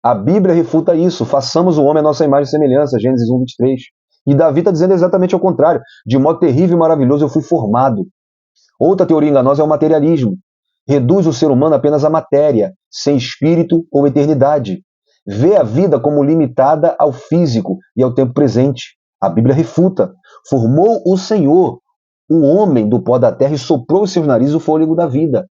A Bíblia refuta isso. Façamos o homem à nossa imagem e semelhança, Gênesis 1, 23. E Davi está dizendo exatamente ao contrário. De modo terrível e maravilhoso eu fui formado. Outra teoria enganosa é o materialismo. Reduz o ser humano apenas à matéria, sem espírito ou eternidade. Vê a vida como limitada ao físico e ao tempo presente. A Bíblia refuta. Formou o Senhor, o homem do pó da terra, e soprou em seus narizes o fôlego da vida.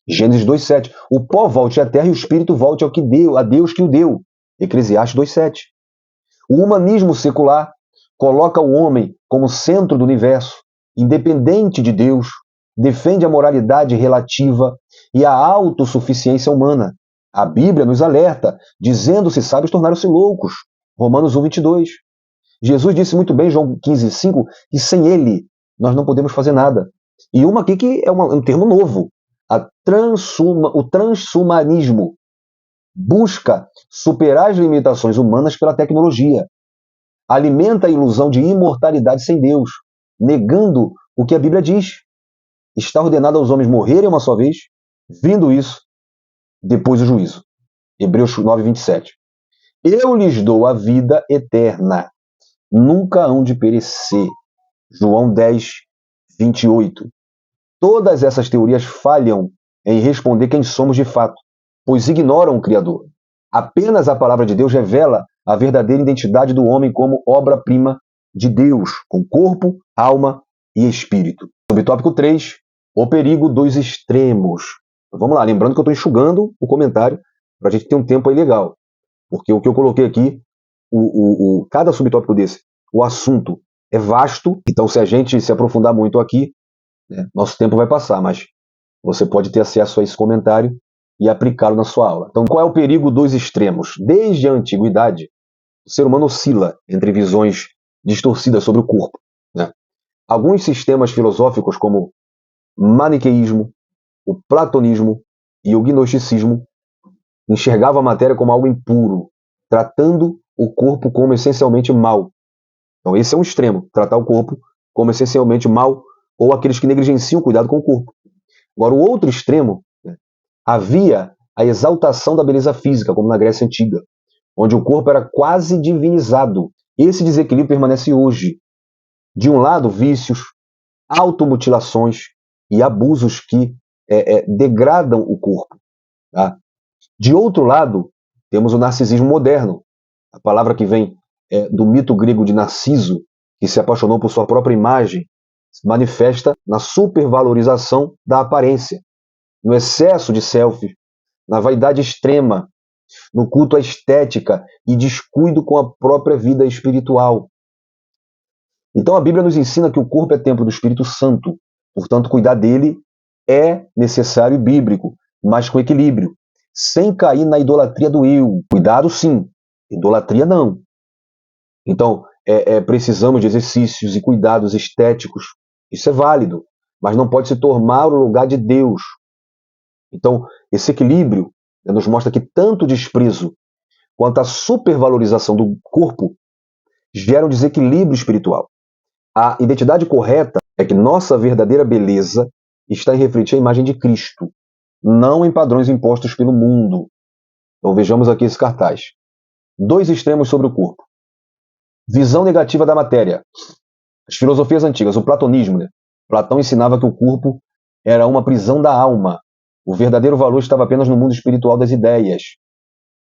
Gênesis 2,7. O pó volte à terra e o espírito volte ao que deu, a Deus que o deu. Eclesiastes 2,7. O humanismo secular coloca o homem como centro do universo, independente de Deus, defende a moralidade relativa e a autossuficiência humana. A Bíblia nos alerta, dizendo-se sábios tornaram-se loucos. Romanos 1, 22. Jesus disse muito bem, João 15, 5, que sem ele nós não podemos fazer nada. E uma aqui que é um termo novo. O transhumanismo busca superar as limitações humanas pela tecnologia. Alimenta a ilusão de imortalidade sem Deus, negando o que a Bíblia diz. está ordenado aos homens morrerem uma só vez, vindo isso, depois o juízo. Hebreus 9, 27. Eu lhes dou a vida eterna, nunca hão de perecer. João 10, 28. Todas essas teorias falham em responder quem somos de fato, pois ignoram o Criador. Apenas a palavra de Deus revela a verdadeira identidade do homem como obra-prima de Deus, com corpo, alma e espírito. Subtópico 3, o perigo dos extremos. Vamos lá, lembrando que eu estou enxugando o comentário para a gente ter um tempo aí legal. Porque o que eu coloquei aqui, cada subtópico desse, o assunto é vasto, então se a gente se aprofundar muito aqui, né, nosso tempo vai passar, mas você pode ter acesso a esse comentário e aplicá-lo na sua aula. Então, qual é o perigo dos extremos? Desde a antiguidade, o ser humano oscila entre visões distorcidas sobre o corpo, né? Alguns sistemas filosóficos, como o maniqueísmo, o platonismo e o gnosticismo, enxergavam a matéria como algo impuro, tratando o corpo como essencialmente mal. Então, esse é um extremo, tratar o corpo como essencialmente mal, ou aqueles que negligenciam o cuidado com o corpo. Agora, o outro extremo, né, havia a exaltação da beleza física, como na Grécia Antiga, onde o corpo era quase divinizado. Esse desequilíbrio permanece hoje. De um lado, vícios, automutilações e abusos que degradam o corpo. Tá? De outro lado, temos o narcisismo moderno, a palavra que vem do mito grego de Narciso, que se apaixonou por sua própria imagem, se manifesta na supervalorização da aparência, no excesso de selfie, na vaidade extrema, no culto à estética e descuido com a própria vida espiritual. Então a Bíblia nos ensina que o corpo é templo do Espírito Santo, portanto cuidar dele é necessário e bíblico, mas com equilíbrio, sem cair na idolatria do eu. Cuidado sim, idolatria não. Então precisamos de exercícios e cuidados estéticos, isso é válido, mas não pode se tornar o lugar de Deus. Então esse equilíbrio nos mostra que tanto o desprezo quanto a supervalorização do corpo gera um desequilíbrio espiritual. A identidade correta é que nossa verdadeira beleza está em refletir a imagem de Cristo, não em padrões impostos pelo mundo. Então vejamos aqui esse cartaz. 2 extremos sobre o corpo. Visão negativa da matéria. As filosofias antigas, o platonismo, né? Platão ensinava que o corpo era uma prisão da alma. O verdadeiro valor estava apenas no mundo espiritual das ideias.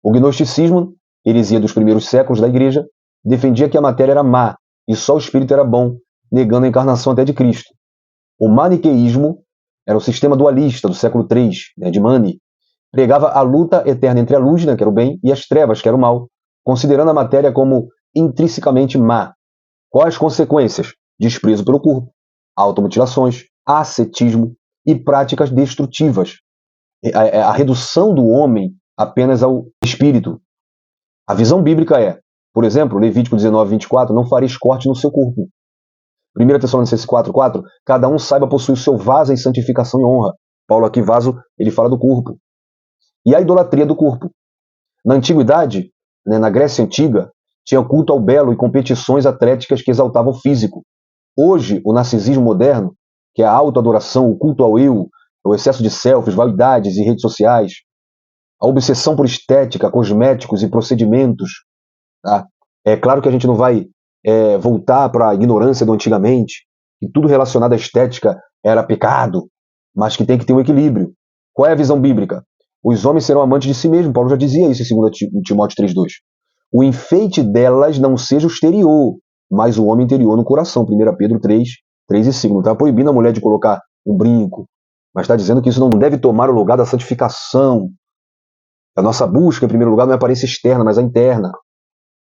O gnosticismo, heresia dos primeiros séculos da igreja, defendia que a matéria era má e só o espírito era bom, negando a encarnação até de Cristo. O maniqueísmo era o sistema dualista do século III, né, de Mani. Pregava a luta eterna entre a luz, né, que era o bem, e as trevas, que era o mal, considerando a matéria como intrinsecamente má. Quais as consequências? Desprezo pelo corpo, automutilações, ascetismo e práticas destrutivas. A redução do homem apenas ao espírito. A visão bíblica é, por exemplo, Levítico 19, 24, não fareis corte no seu corpo. 1 Tessalonicenses 4:4, cada um saiba possuir o seu vaso em santificação e honra. Paulo aqui, vaso, ele fala do corpo. E a idolatria do corpo. Na antiguidade, né, na Grécia Antiga, tinha culto ao belo e competições atléticas que exaltavam o físico. Hoje, o narcisismo moderno, que é a autoadoração, o culto ao eu, o excesso de selfies, vaidades e redes sociais, a obsessão por estética, cosméticos e procedimentos. Tá? É claro que a gente não vai voltar para a ignorância do antigamente, que tudo relacionado à estética era pecado, mas que tem que ter um equilíbrio. Qual é a visão bíblica? Os homens serão amantes de si mesmos. Paulo já dizia isso em 2 Timóteo 3:2. O enfeite delas não seja o exterior, mas o homem interior no coração. 1 Pedro 3:3 e 5. Não está proibindo a mulher de colocar um brinco, mas está dizendo que isso não deve tomar o lugar da santificação. A nossa busca, em primeiro lugar, não é a aparência externa, mas a interna.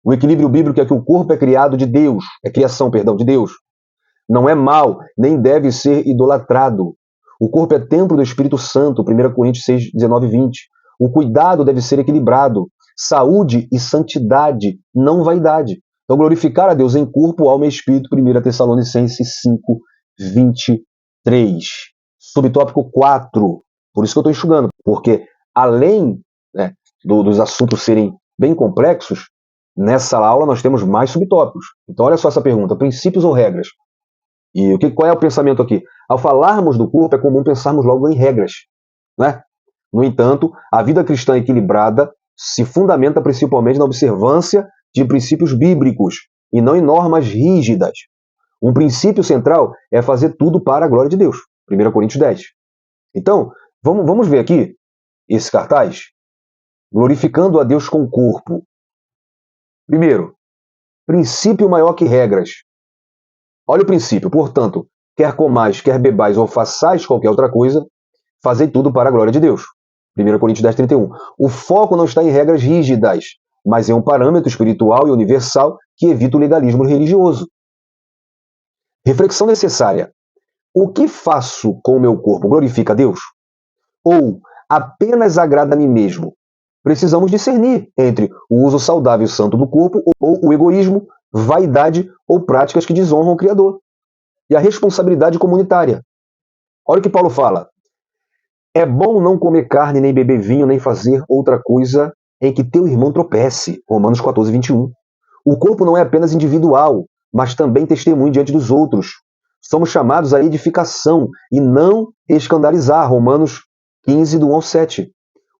O equilíbrio bíblico é que o corpo é criado de Deus, criação de Deus. Não é mal, nem deve ser idolatrado. O corpo é templo do Espírito Santo, 1 Coríntios 6, 19 e 20. O cuidado deve ser equilibrado. Saúde e santidade, não vaidade. Então, glorificar a Deus em corpo, alma e espírito, 1 Tessalonicenses 5, 23. Subtópico 4. Por isso que eu estou enxugando, porque além, né, dos assuntos serem bem complexos, nessa aula nós temos mais subtópicos. Então olha só essa pergunta, princípios ou regras? E qual é o pensamento aqui? Ao falarmos do corpo, é comum pensarmos logo em regras, né? No entanto, a vida cristã equilibrada se fundamenta principalmente na observância de princípios bíblicos e não em normas rígidas. Um princípio central é fazer tudo para a glória de Deus. 1 Coríntios 10. Então, vamos ver aqui esse cartaz, glorificando a Deus com o corpo. Primeiro, princípio maior que regras. Olha o princípio, portanto, quer comais, quer bebais ou façais qualquer outra coisa, fazei tudo para a glória de Deus. 1 Coríntios 10, 31. O foco não está em regras rígidas, mas em um parâmetro espiritual e universal que evita o legalismo religioso. Reflexão necessária. O que faço com o meu corpo glorifica a Deus? Ou apenas agrada a mim mesmo? Precisamos discernir entre o uso saudável e santo do corpo ou o egoísmo, vaidade ou práticas que desonram o Criador. E a responsabilidade comunitária. Olha o que Paulo fala. É bom não comer carne, nem beber vinho, nem fazer outra coisa em que teu irmão tropece. Romanos 14, 21. O corpo não é apenas individual, mas também testemunho diante dos outros. Somos chamados à edificação e não escandalizar. Romanos 15, do 1 ao 7.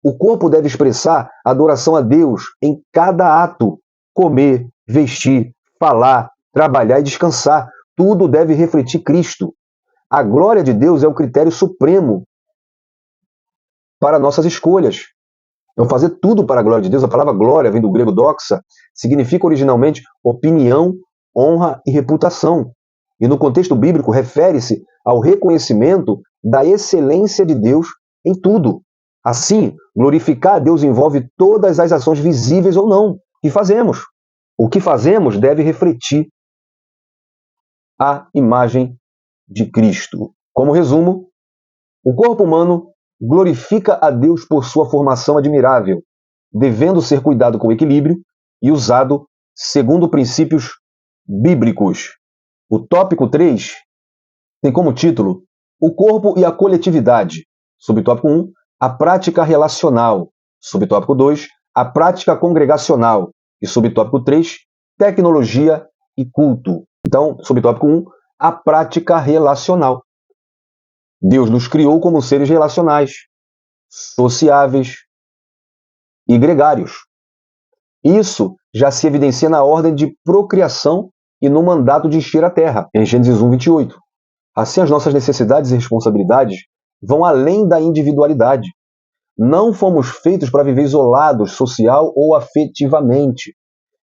O corpo deve expressar adoração a Deus em cada ato. Comer, vestir, falar, trabalhar e descansar. Tudo deve refletir Cristo. A glória de Deus é o critério supremo para nossas escolhas. Então, fazer tudo para a glória de Deus, a palavra glória vem do grego doxa, significa originalmente opinião, honra e reputação. E no contexto bíblico, refere-se ao reconhecimento da excelência de Deus em tudo. Assim, glorificar a Deus envolve todas as ações visíveis ou não que fazemos. O que fazemos deve refletir a imagem de Cristo. Como resumo, o corpo humano glorifica a Deus por sua formação admirável, devendo ser cuidado com equilíbrio e usado segundo princípios bíblicos. O tópico 3 tem como título O corpo e a coletividade. Subtópico 1, a prática relacional. Subtópico 2, a prática congregacional. E subtópico 3, tecnologia e culto. Então, subtópico 1, a prática relacional. Deus nos criou como seres relacionais, sociáveis e gregários. Isso já se evidencia na ordem de procriação e no mandato de encher a terra, em Gênesis 1, 28. Assim, as nossas necessidades e responsabilidades vão além da individualidade. Não fomos feitos para viver isolados social ou afetivamente.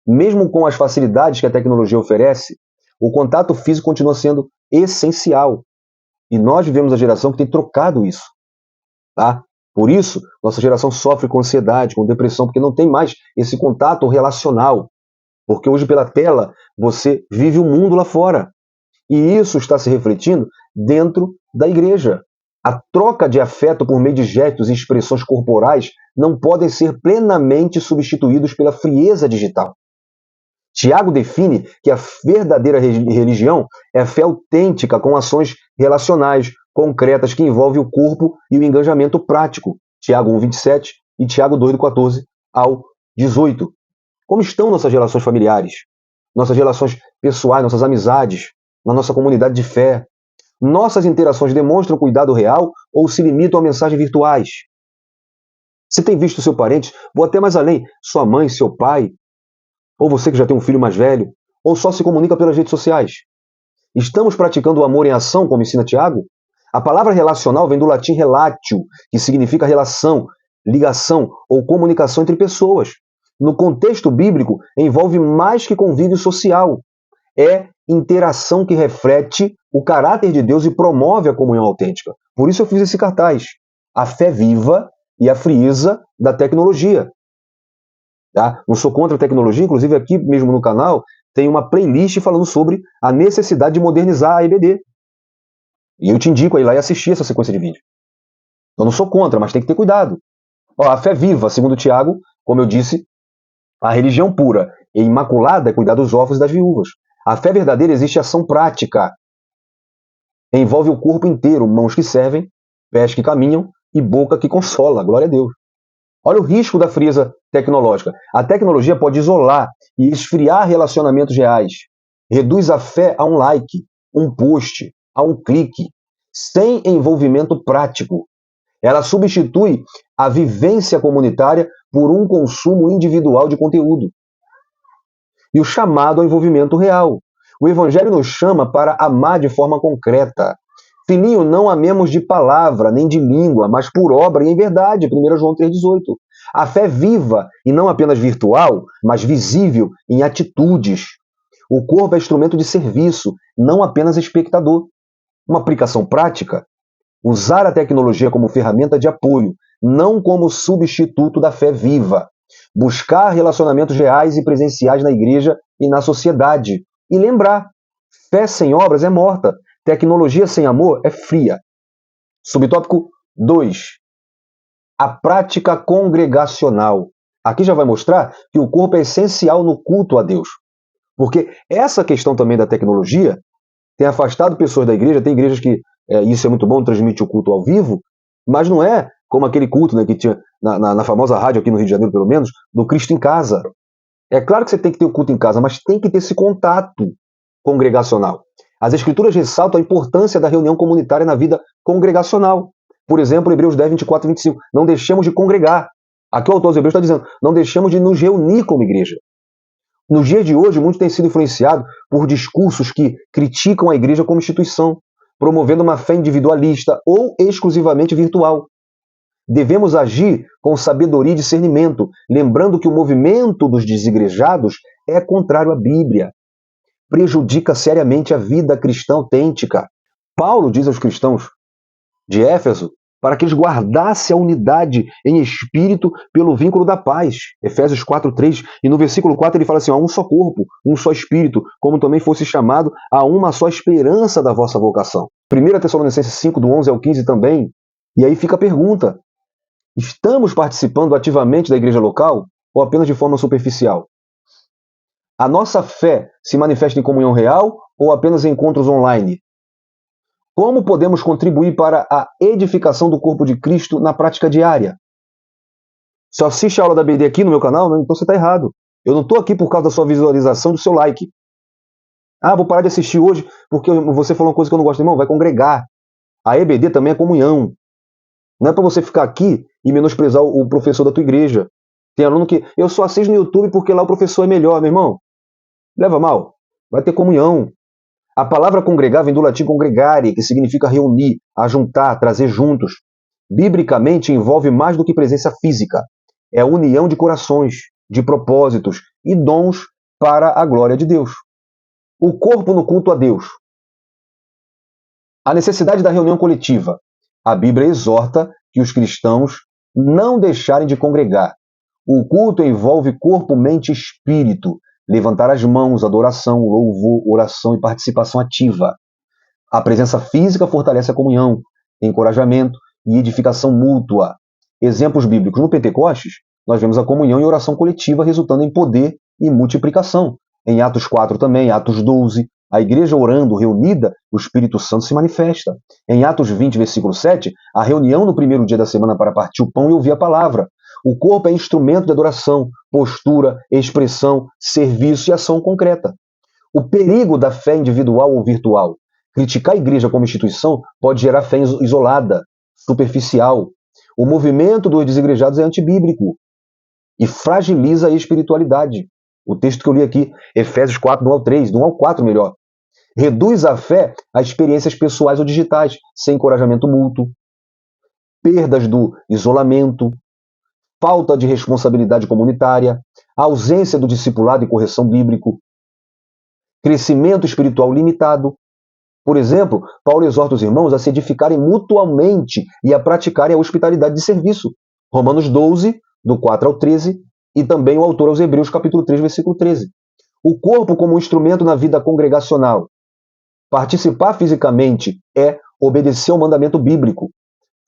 Mesmo com as facilidades que a tecnologia oferece, o contato físico continua sendo essencial. E nós vivemos a geração que tem trocado isso. Tá? Por isso, nossa geração sofre com ansiedade, com depressão, porque não tem mais esse contato relacional. Porque hoje, pela tela, você vive o mundo lá fora. E isso está se refletindo dentro da igreja. A troca de afeto por meio de gestos e expressões corporais não podem ser plenamente substituídos pela frieza digital. Tiago define que a verdadeira religião é a fé autêntica com ações relacionais, concretas, que envolvem o corpo e o engajamento prático. Tiago 1, 27 e Tiago 2, do 14 ao 18. Como estão nossas relações familiares? Nossas relações pessoais, nossas amizades, na nossa comunidade de fé? Nossas interações demonstram cuidado real ou se limitam a mensagens virtuais? Você tem visto seu parente, vou até mais além, sua mãe, seu pai, ou você que já tem um filho mais velho, ou só se comunica pelas redes sociais? Estamos praticando o amor em ação, como ensina Tiago? A palavra relacional vem do latim relatio, que significa relação, ligação ou comunicação entre pessoas. No contexto bíblico, envolve mais que convívio social. É interação que reflete o caráter de Deus e promove a comunhão autêntica. Por isso eu fiz esse cartaz. A fé viva e a frieza da tecnologia. Tá? Não sou contra a tecnologia, inclusive aqui mesmo no canal tem uma playlist falando sobre a necessidade de modernizar a EBD. E eu te indico a ir lá e assistir essa sequência de vídeo. Eu não sou contra, mas tem que ter cuidado. Ó, a fé viva, segundo Tiago, como eu disse, a religião pura e imaculada é cuidar dos órfãos e das viúvas. A fé verdadeira existe ação prática. Envolve o corpo inteiro, mãos que servem, pés que caminham e boca que consola. Glória a Deus. Olha o risco da frieza tecnológica. A tecnologia pode isolar e esfriar relacionamentos reais. Reduz a fé a um like. um post, a um clique, sem envolvimento prático. Ela substitui a vivência comunitária por um consumo individual de conteúdo. E o chamado ao envolvimento real. O Evangelho nos chama para amar de forma concreta. Filhinho, não amemos de palavra, nem de língua, mas por obra e em verdade. 1 João 3,18. A fé viva, e não apenas virtual, mas visível em atitudes. O corpo é instrumento de serviço, não apenas espectador. Uma aplicação prática: usar a tecnologia como ferramenta de apoio, não como substituto da fé viva. Buscar relacionamentos reais e presenciais na igreja e na sociedade. E lembrar, fé sem obras é morta, tecnologia sem amor é fria. Subtópico 2. A prática congregacional. Aqui já vai mostrar que o corpo é essencial no culto a Deus. Porque essa questão também da tecnologia tem afastado pessoas da igreja. Tem igrejas que, isso é muito bom, transmite o culto ao vivo, mas não é como aquele culto, né, que tinha na famosa rádio aqui no Rio de Janeiro, pelo menos, do Cristo em Casa. É claro que você tem que ter o culto em casa, mas tem que ter esse contato congregacional. As Escrituras ressaltam a importância da reunião comunitária na vida congregacional. Por exemplo, Hebreus 10, 24 e 25. Não deixemos de congregar. Aqui o autor dos Hebreus está dizendo, não deixemos de nos reunir como igreja. Nos dias de hoje, muito tem sido influenciado por discursos que criticam a igreja como instituição, promovendo uma fé individualista ou exclusivamente virtual. Devemos agir com sabedoria e discernimento, lembrando que o movimento dos desigrejados é contrário à Bíblia. Prejudica seriamente a vida cristã autêntica. Paulo diz aos cristãos de Éfeso para que eles guardassem a unidade em espírito pelo vínculo da paz. Efésios 4:3. E no versículo 4 ele fala assim, um só corpo, um só espírito, como também fosse chamado a uma só esperança da vossa vocação. 1 Tessalonicenses 5, do 11 ao 15 também. E aí fica a pergunta, estamos participando ativamente da igreja local ou apenas de forma superficial? A nossa fé se manifesta em comunhão real ou apenas em encontros online? Como podemos contribuir para a edificação do corpo de Cristo na prática diária? Se assiste a aula da BD aqui no meu canal, então você está errado. Eu não estou aqui por causa da sua visualização, do seu like. Vou parar de assistir hoje porque você falou uma coisa que eu não gosto. Irmão, vai congregar. A EBD também é comunhão. Não é para você ficar aqui e menosprezar o professor da tua igreja. Tem aluno que, eu só assisto no YouTube porque lá o professor é melhor, meu irmão. Leva mal. Vai ter comunhão. A palavra congregar vem do latim congregare, que significa reunir, ajuntar, trazer juntos. Biblicamente envolve mais do que presença física. É a união de corações, de propósitos e dons para a glória de Deus. O corpo no culto a Deus. A necessidade da reunião coletiva. A Bíblia exorta que os cristãos não deixarem de congregar. O culto envolve corpo, mente e espírito. Levantar as mãos, adoração, louvor, oração e participação ativa. A presença física fortalece a comunhão, encorajamento e edificação mútua. Exemplos bíblicos. No Pentecostes, nós vemos a comunhão e oração coletiva resultando em poder e multiplicação. Em Atos 4 também, Atos 12, a igreja orando, reunida, o Espírito Santo se manifesta. Em Atos 20, versículo 7, a reunião no primeiro dia da semana para partir o pão e ouvir a palavra. O corpo é instrumento de adoração, postura, expressão, serviço e ação concreta. O perigo da fé individual ou virtual. Criticar a igreja como instituição pode gerar fé isolada, superficial. O movimento dos desigrejados é antibíblico e fragiliza a espiritualidade. O texto que eu li aqui, Efésios 4, do 1 ao 3, do 1 ao 4 melhor. Reduz a fé a experiências pessoais ou digitais, sem encorajamento mútuo, perdas do isolamento, falta de responsabilidade comunitária, ausência do discipulado e correção bíblico, crescimento espiritual limitado. Por exemplo, Paulo exorta os irmãos a se edificarem mutuamente e a praticarem a hospitalidade de serviço. Romanos 12, do 4 ao 13, e também o autor aos Hebreus, capítulo 3, versículo 13. O corpo como instrumento na vida congregacional. Participar fisicamente é obedecer ao mandamento bíblico.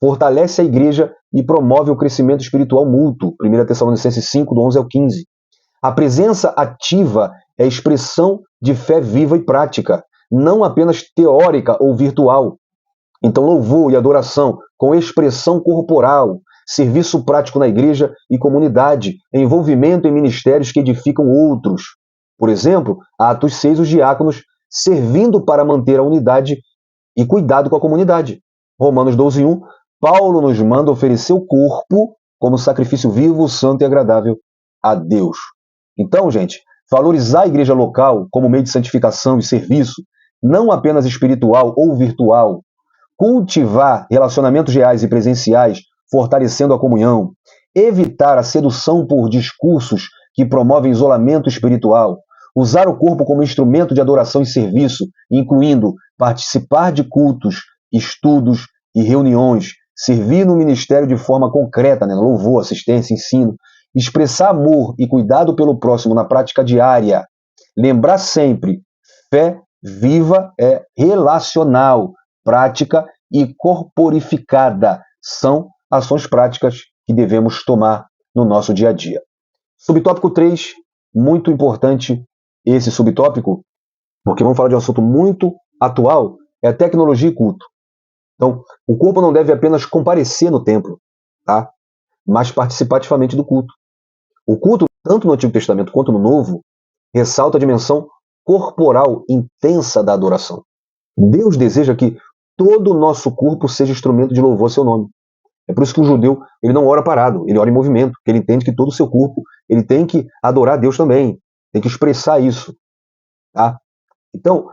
Fortalece a igreja e promove o crescimento espiritual mútuo. 1 Tessalonicenses 5, do 11 ao 15. A presença ativa é expressão de fé viva e prática, não apenas teórica ou virtual. Então, louvor e adoração com expressão corporal, serviço prático na igreja e comunidade, envolvimento em ministérios que edificam outros. Por exemplo, Atos 6, os diáconos servindo para manter a unidade e cuidado com a comunidade. Romanos 12:1, Paulo nos manda oferecer o corpo como sacrifício vivo, santo e agradável a Deus. Então, gente, valorizar a igreja local como meio de santificação e serviço, não apenas espiritual ou virtual, cultivar relacionamentos reais e presenciais, fortalecendo a comunhão, evitar a sedução por discursos que promovem isolamento espiritual, usar o corpo como instrumento de adoração e serviço, incluindo participar de cultos, estudos e reuniões, servir no ministério de forma concreta, louvor, assistência, ensino, expressar amor e cuidado pelo próximo na prática diária. Lembrar sempre, fé viva é relacional, prática e corporificada. São ações práticas que devemos tomar no nosso dia a dia. Subtópico 3, muito importante esse subtópico, porque vamos falar de um assunto muito atual, é tecnologia e culto. Então, o corpo não deve apenas comparecer no templo, tá? Mas participar ativamente do culto. O culto, tanto no Antigo Testamento quanto no Novo, ressalta a dimensão corporal intensa da adoração. Deus deseja que todo o nosso corpo seja instrumento de louvor ao seu nome. É por isso que o judeu ele não ora parado, ele ora em movimento, porque ele entende que todo o seu corpo ele tem que adorar a Deus também, tem que expressar isso. Tá? Então,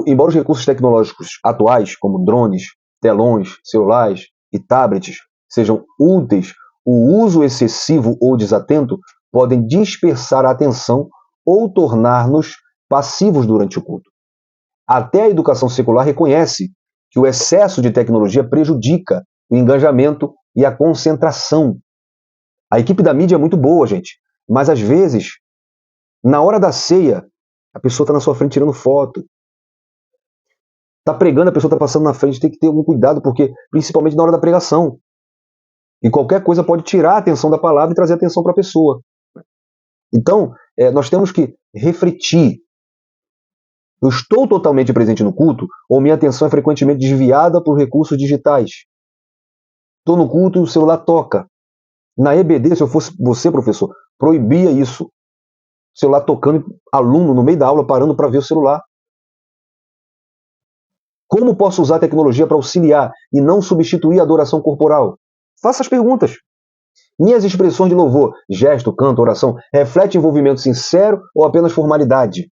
embora os recursos tecnológicos atuais, como drones, telões, celulares e tablets, sejam úteis, o uso excessivo ou desatento podem dispersar a atenção ou tornar-nos passivos durante o culto. Até a educação secular reconhece que o excesso de tecnologia prejudica o engajamento e a concentração. A equipe da mídia é muito boa, gente, mas às vezes, na hora da ceia, a pessoa está na sua frente tirando foto. Está pregando, a pessoa está passando na frente, tem que ter algum cuidado, porque principalmente na hora da pregação. E qualquer coisa pode tirar a atenção da palavra e trazer atenção para a pessoa. Então, nós temos que refletir. Eu estou totalmente presente no culto ou minha atenção é frequentemente desviada por recursos digitais? Estou no culto e o celular toca. Na EBD, se eu fosse você, professor, proibia isso. O celular tocando, aluno no meio da aula parando para ver o celular. Como posso usar a tecnologia para auxiliar e não substituir a adoração corporal? Faça as perguntas. Minhas expressões de louvor, gesto, canto, oração, refletem envolvimento sincero ou apenas formalidade?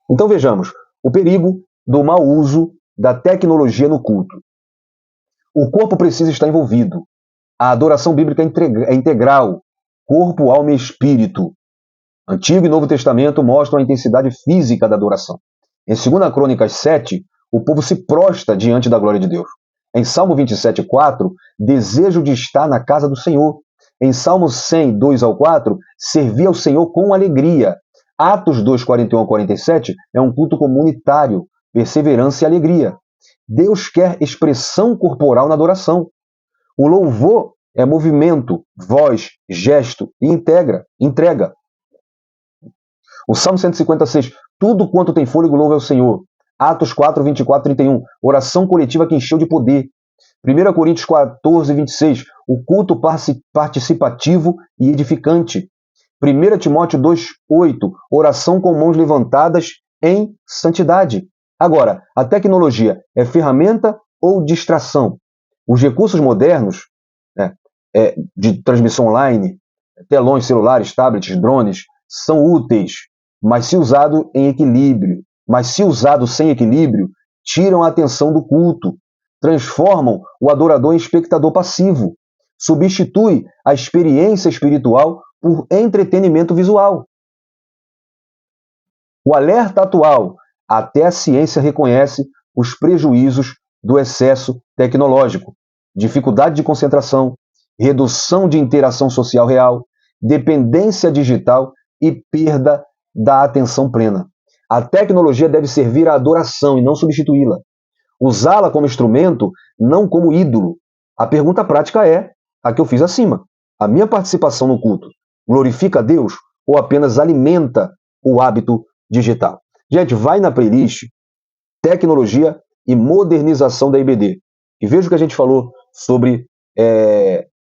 Então vejamos o perigo do mau uso da tecnologia no culto. O corpo precisa estar envolvido. A adoração bíblica é integral, corpo, alma e espírito. Antigo e Novo Testamento mostram a intensidade física da adoração. Em 2 Crônicas 7, o povo se prostra diante da glória de Deus. Em Salmo 27:4, desejo de estar na casa do Senhor. Em Salmo 100, 2-4, servir ao Senhor com alegria. Atos 2:41-47 é um culto comunitário, perseverança e alegria. Deus quer expressão corporal na adoração. O louvor é movimento, voz, gesto e entrega. O Salmo 156, tudo quanto tem fôlego louva ao Senhor. Atos 4:24-31, oração coletiva que encheu de poder. 1 Coríntios 14:26, o culto participativo e edificante. 1 Timóteo 2:8, oração com mãos levantadas em santidade. Agora, a tecnologia é ferramenta ou distração? Os recursos modernos de transmissão online, telões, celulares, tablets, drones, são úteis, mas se usado sem equilíbrio, tiram a atenção do culto, transformam o adorador em espectador passivo, substitui a experiência espiritual por entretenimento visual. O alerta atual, até a ciência reconhece os prejuízos do excesso tecnológico, dificuldade de concentração, redução de interação social real, dependência digital e perda da atenção plena. A tecnologia deve servir à adoração e não substituí-la. Usá-la como instrumento, não como ídolo. A pergunta prática é a que eu fiz acima. A minha participação no culto glorifica a Deus ou apenas alimenta o hábito digital? Gente, vai na playlist Tecnologia e Modernização da IBD e veja o que a gente falou sobre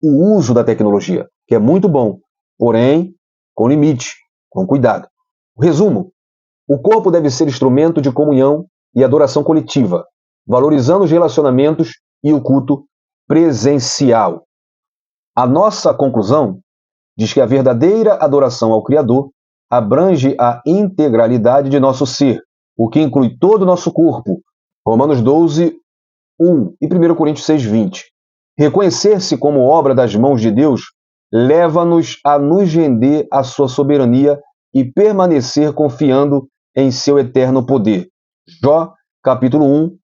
o uso da tecnologia, que é muito bom, porém com limite, com cuidado. O resumo: O corpo deve ser instrumento de comunhão e adoração coletiva, valorizando os relacionamentos e o culto presencial. A nossa conclusão diz que a verdadeira adoração ao Criador abrange a integralidade de nosso ser, o que inclui todo o nosso corpo. Romanos 12, 1 e 1 Coríntios 6, 20. Reconhecer-se como obra das mãos de Deus leva-nos a nos render à sua soberania e permanecer confiando em seu eterno poder. Jó, capítulo 1,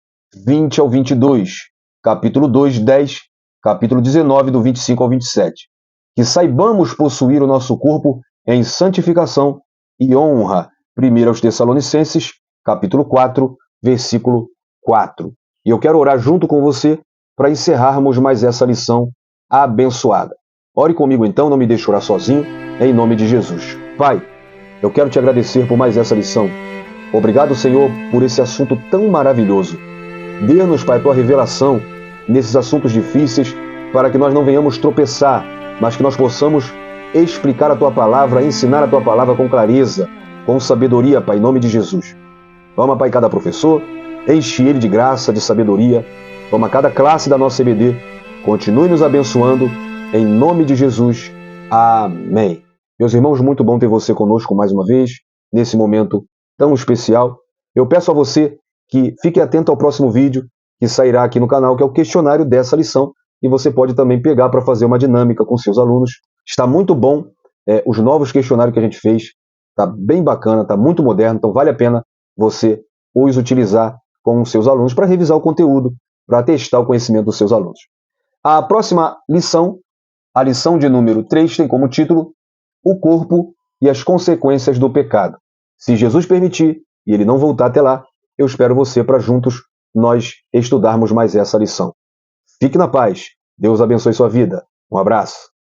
20 ao 22, capítulo 2, 10, capítulo 19, do 25 ao 27. Que saibamos possuir o nosso corpo em santificação e honra. 1 aos Tessalonicenses, capítulo 4, versículo 4. E eu quero orar junto com você para encerrarmos mais essa lição abençoada. Ore comigo então, não me deixe orar sozinho, em nome de Jesus. Pai, eu quero te agradecer por mais essa lição. Obrigado, Senhor, por esse assunto tão maravilhoso. Dê-nos, Pai, a tua revelação nesses assuntos difíceis, para que nós não venhamos tropeçar, mas que nós possamos explicar a tua palavra, ensinar a tua palavra com clareza, com sabedoria, Pai, em nome de Jesus. Toma, Pai, cada professor, enche ele de graça, de sabedoria. Toma cada classe da nossa EBD. Continue nos abençoando, em nome de Jesus. Amém. Meus irmãos, muito bom ter você conosco mais uma vez, nesse momento tão especial. Eu peço a você que fique atento ao próximo vídeo que sairá aqui no canal, que é o questionário dessa lição, e você pode também pegar para fazer uma dinâmica com seus alunos. Está muito bom, os novos questionários que a gente fez, está bem bacana, está muito moderno, então vale a pena você os utilizar com os seus alunos para revisar o conteúdo, para testar o conhecimento dos seus alunos. A próxima lição, a lição de número 3, tem como título O corpo e as consequências do pecado. Se Jesus permitir e ele não voltar até lá, eu espero você para juntos nós estudarmos mais essa lição. Fique na paz. Deus abençoe sua vida. Um abraço.